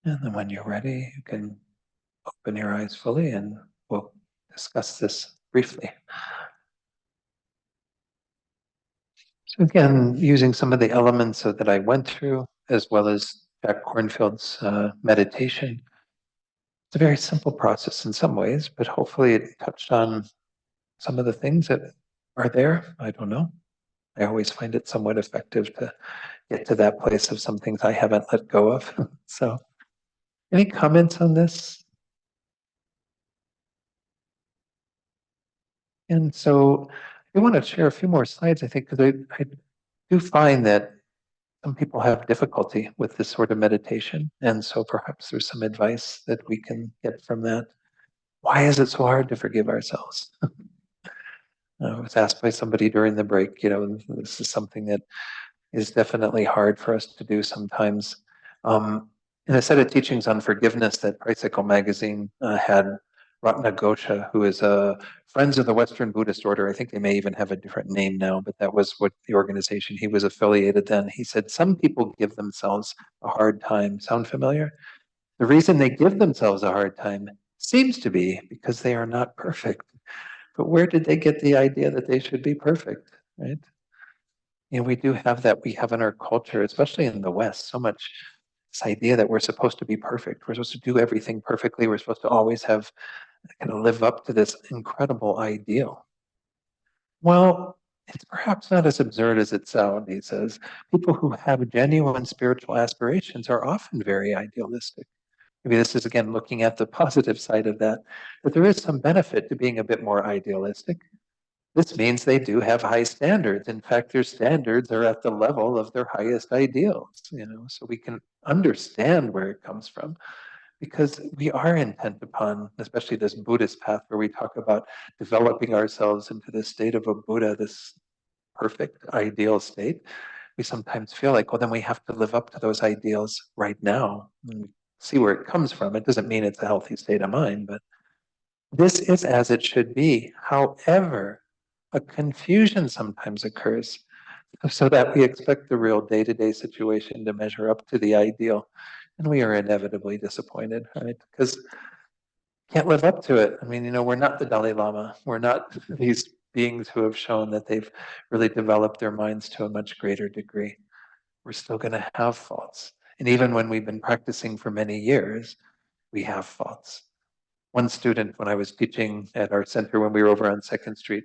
And then when you're ready, you can open your eyes fully and we'll discuss this briefly. So again, using some of the elements that I went through, as well as Jack Kornfield's meditation, it's a very simple process in some ways, but hopefully it touched on some of the things that are there. I don't know. I always find it somewhat effective to get to that place of some things I haven't let go of. So, any comments on this? And so, I want to share a few more slides, I think, because I do find that some people have difficulty with this sort of meditation. And so, perhaps there's some advice that we can get from that. Why is it so hard to forgive ourselves? I was asked by somebody during the break, this is something that is definitely hard for us to do sometimes. In a set of teachings on forgiveness that Tricycle Magazine had, Ratna Gosha, who is a Friends of the Western Buddhist Order, I think they may even have a different name now, but that was what the organization he was affiliated then. He said, some people give themselves a hard time. Sound familiar? The reason they give themselves a hard time seems to be because they are not perfect. But where did they get the idea that they should be perfect, right? We do have that. We have in our culture, especially in the West, so much this idea that we're supposed to be perfect. We're supposed to do everything perfectly. We're supposed to always have kind of live up to this incredible ideal. Well, it's perhaps not as absurd as it sounds, he says. People who have genuine spiritual aspirations are often very idealistic. Maybe this is, again, looking at the positive side of that, but there is some benefit to being a bit more idealistic. This means they do have high standards. In fact, their standards are at the level of their highest ideals, so we can understand where it comes from because we are intent upon, especially this Buddhist path where we talk about developing ourselves into this state of a Buddha, this perfect ideal state. We sometimes feel like, well, then we have to live up to those ideals right now and see where it comes from. It doesn't mean it's a healthy state of mind, but this is as it should be. However, a confusion sometimes occurs so that we expect the real day-to-day situation to measure up to the ideal. And we are inevitably disappointed, right? Because can't live up to it. I mean, we're not the Dalai Lama. We're not these beings who have shown that they've really developed their minds to a much greater degree. We're still going to have faults. And even when we've been practicing for many years, we have faults. One student, when I was teaching at our center when we were over on 2nd Street,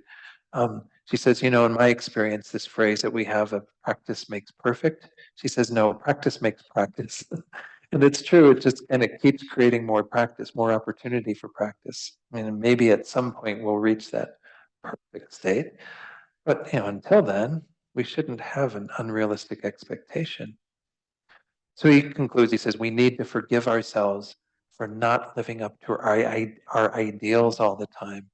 she says, in my experience, this phrase that we have of practice makes perfect, she says, no, practice makes practice. And it's true, it just kind of keeps creating more practice, more opportunity for practice. I mean, maybe at some point we'll reach that perfect state. But until then, we shouldn't have an unrealistic expectation. So he concludes, he says, we need to forgive ourselves for not living up to our ideals all the time,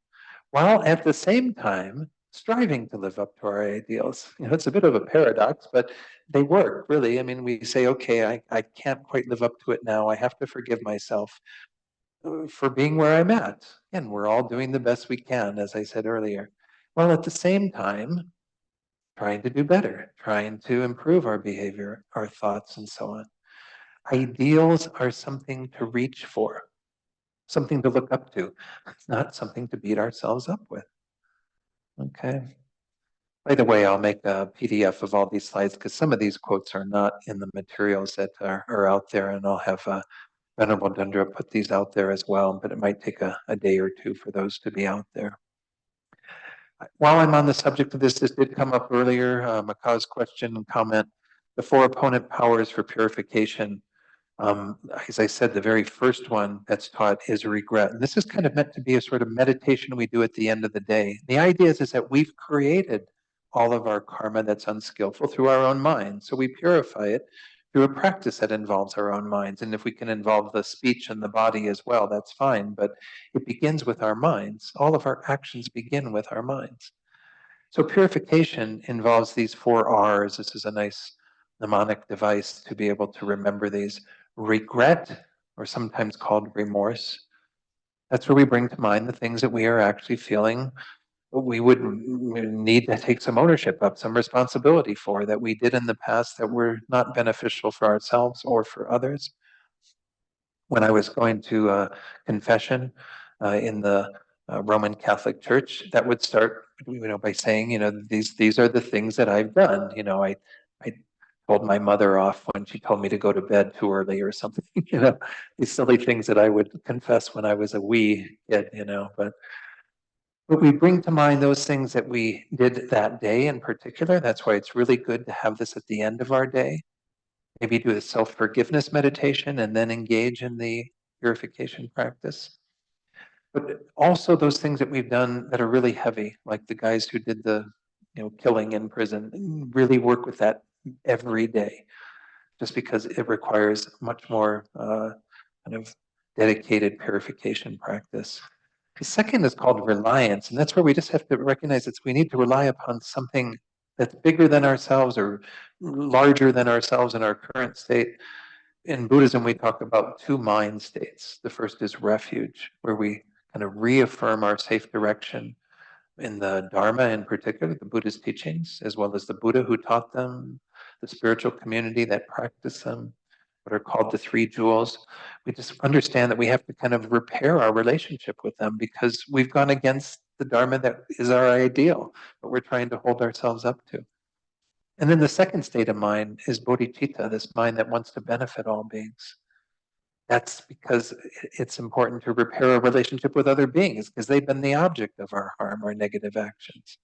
while at the same time striving to live up to our ideals. It's a bit of a paradox, but they work, really. I mean, we say, okay, I can't quite live up to it now. I have to forgive myself for being where I'm at. And we're all doing the best we can, as I said earlier. While at the same time, trying to do better, trying to improve our behavior, our thoughts, and so on. Ideals are something to reach for, something to look up to. It's not something to beat ourselves up with. Okay. By the way, I'll make a PDF of all these slides because some of these quotes are not in the materials that are out there, and I'll have Venerable Dundra put these out there as well, but it might take a day or two for those to be out there. While I'm on the subject of this did come up earlier, Makaw's question and comment, the 4 opponent powers for purification. As I said, the very first one that's taught is regret. And this is kind of meant to be a sort of meditation we do at the end of the day. The idea is that we've created all of our karma that's unskillful through our own minds. So we purify it through a practice that involves our own minds. And if we can involve the speech and the body as well, that's fine. But it begins with our minds. All of our actions begin with our minds. So purification involves these 4 R's. This is a nice mnemonic device to be able to remember these. Regret, or sometimes called remorse. That's where we bring to mind the things that we are actually feeling we would need to take some ownership of, some responsibility for, that we did in the past that were not beneficial for ourselves or for others. When I was going to confession in the Roman Catholic Church, that would start, by saying, these are the things that I've done. I told my mother off when she told me to go to bed too early or something. These silly things that I would confess when I was a wee kid. But we bring to mind those things that we did that day in particular. That's why it's really good to have this at the end of our day. Maybe do a self-forgiveness meditation and then engage in the purification practice. But also those things that we've done that are really heavy, like the guys who did the killing in prison, really work with that every day, just because it requires much more kind of dedicated purification practice. The second is called reliance, and that's where we just have to recognize that we need to rely upon something that's bigger than ourselves or larger than ourselves in our current state. In Buddhism, we talk about 2 mind states. The first is refuge, where we kind of reaffirm our safe direction in the Dharma in particular, the Buddha's teachings, as well as the Buddha who taught them, the spiritual community that practiced them, what are called the 3 jewels. We just understand that we have to kind of repair our relationship with them because we've gone against the Dharma that is our ideal, what we're trying to hold ourselves up to. And then the second state of mind is bodhicitta, this mind that wants to benefit all beings. That's because it's important to repair our relationship with other beings because they've been the object of our harm or negative actions.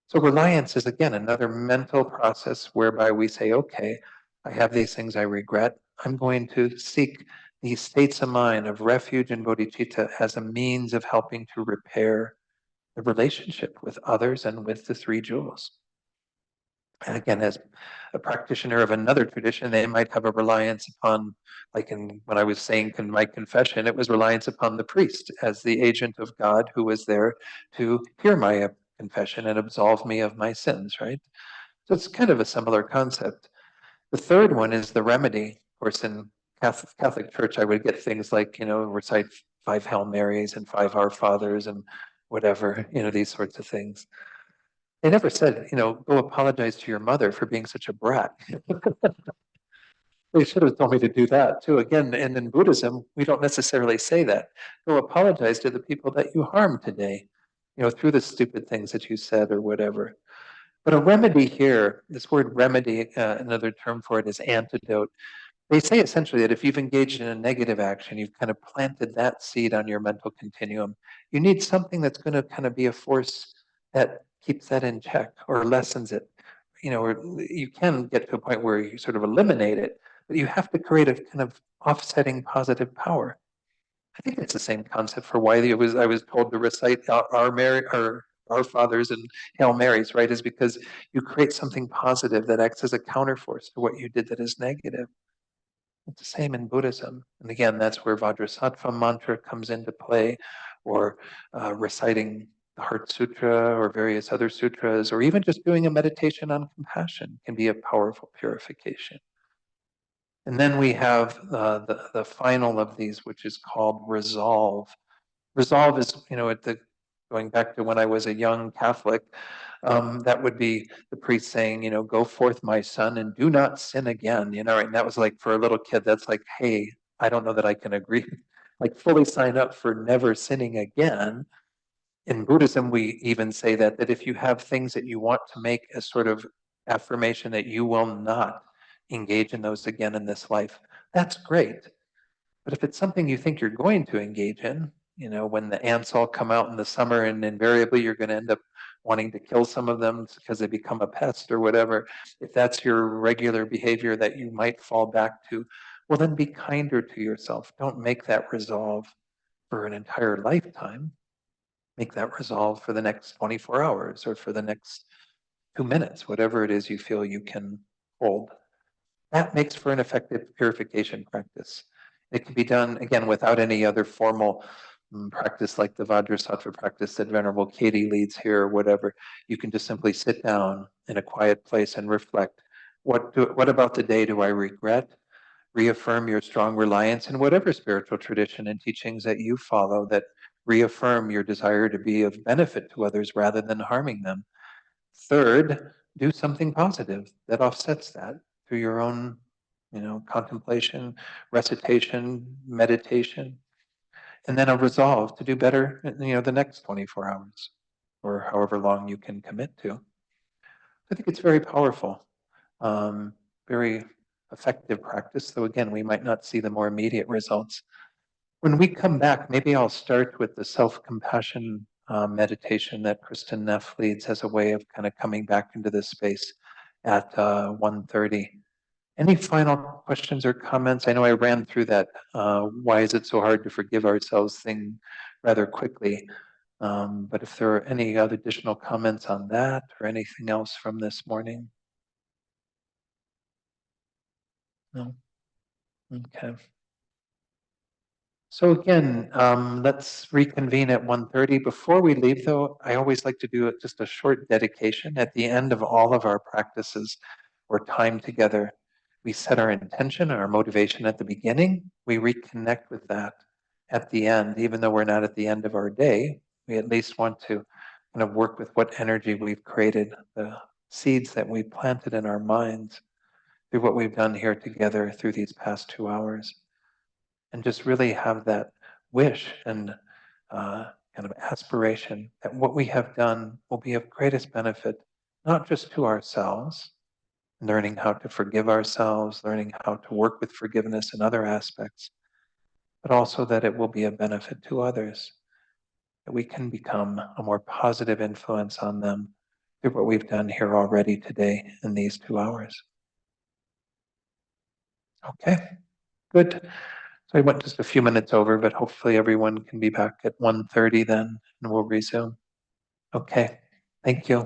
So reliance is, again, another mental process whereby we say, okay, I have these things I regret. I'm going to seek these states of mind of refuge and bodhicitta as a means of helping to repair the relationship with others and with the 3 jewels. And again, as a practitioner of another tradition, they might have a reliance upon, like when I was saying in my confession, it was reliance upon the priest as the agent of God who was there to hear my confession and absolve me of my sins, right? So it's kind of a similar concept. The third one is the remedy. Of course, in Catholic Church, I would get things like, recite 5 Hail Marys and 5 Our Fathers and whatever, these sorts of things. They never said, go apologize to your mother for being such a brat. They should have told me to do that too. Again, and in Buddhism, we don't necessarily say that. Go apologize to the people that you harmed today, through the stupid things that you said or whatever. But a remedy here, this word remedy, another term for it is antidote. They say essentially that if you've engaged in a negative action, you've kind of planted that seed on your mental continuum. You need something that's going to kind of be a force that keeps that in check or lessens it. Or you can get to a point where you sort of eliminate it, but you have to create a kind of offsetting positive power. I think it's the same concept for why I was told to recite our Fathers and Hail Marys, right? Is because you create something positive that acts as a counterforce to what you did that is negative. It's the same in Buddhism. And again, that's where Vajrasattva mantra comes into play, or reciting the Heart Sutra or various other sutras, or even just doing a meditation on compassion can be a powerful purification. And then we have the final of these, which is called resolve. Resolve is, going back to when I was a young Catholic, that would be the priest saying, go forth, my son, and do not sin again. Right? And that was like for a little kid, that's like, hey, I don't know that I can agree, like fully sign up for never sinning again. In Buddhism, we even say that if you have things that you want to make a sort of affirmation that you will not engage in those again in this life, that's great. But if it's something you think you're going to engage in, when the ants all come out in the summer and invariably you're going to end up wanting to kill some of them because they become a pest or whatever, if that's your regular behavior that you might fall back to, well, then be kinder to yourself. Don't make that resolve for an entire lifetime. Make that resolve for the next 24 hours or for the next 2 minutes, whatever it is you feel you can hold. That makes for an effective purification practice. It can be done, again, without any other formal practice like the Vajrasattva practice that Venerable Katie leads here or whatever. You can just simply sit down in a quiet place and reflect. What about the day do I regret? Reaffirm your strong reliance in whatever spiritual tradition and teachings that you follow that reaffirm your desire to be of benefit to others rather than harming them. Third, do something positive that offsets that through your own, contemplation, recitation, meditation, and then a resolve to do better, the next 24 hours or however long you can commit to. I think it's very powerful, very effective practice, though again, we might not see the more immediate results. When we come back, maybe I'll start with the self-compassion meditation that Kristen Neff leads as a way of kind of coming back into this space at 1:30. Any final questions or comments? I know I ran through that why is it so hard to forgive ourselves thing rather quickly. But if there are any other additional comments on that or anything else from this morning? No? Okay. So again, let's reconvene at 1:30. Before we leave, though, I always like to do just a short dedication at the end of all of our practices or time together. We set our intention, our motivation at the beginning. We reconnect with that at the end, even though we're not at the end of our day. We at least want to kind of work with what energy we've created, the seeds that we planted in our minds through what we've done here together through these past 2 hours. And just really have that wish and kind of aspiration that what we have done will be of greatest benefit, not just to ourselves, learning how to forgive ourselves, learning how to work with forgiveness in other aspects, but also that it will be a benefit to others, that we can become a more positive influence on them through what we've done here already today in these 2 hours. Okay, good. So I went just a few minutes over, but hopefully everyone can be back at 1:30 then, and we'll resume. Okay, thank you.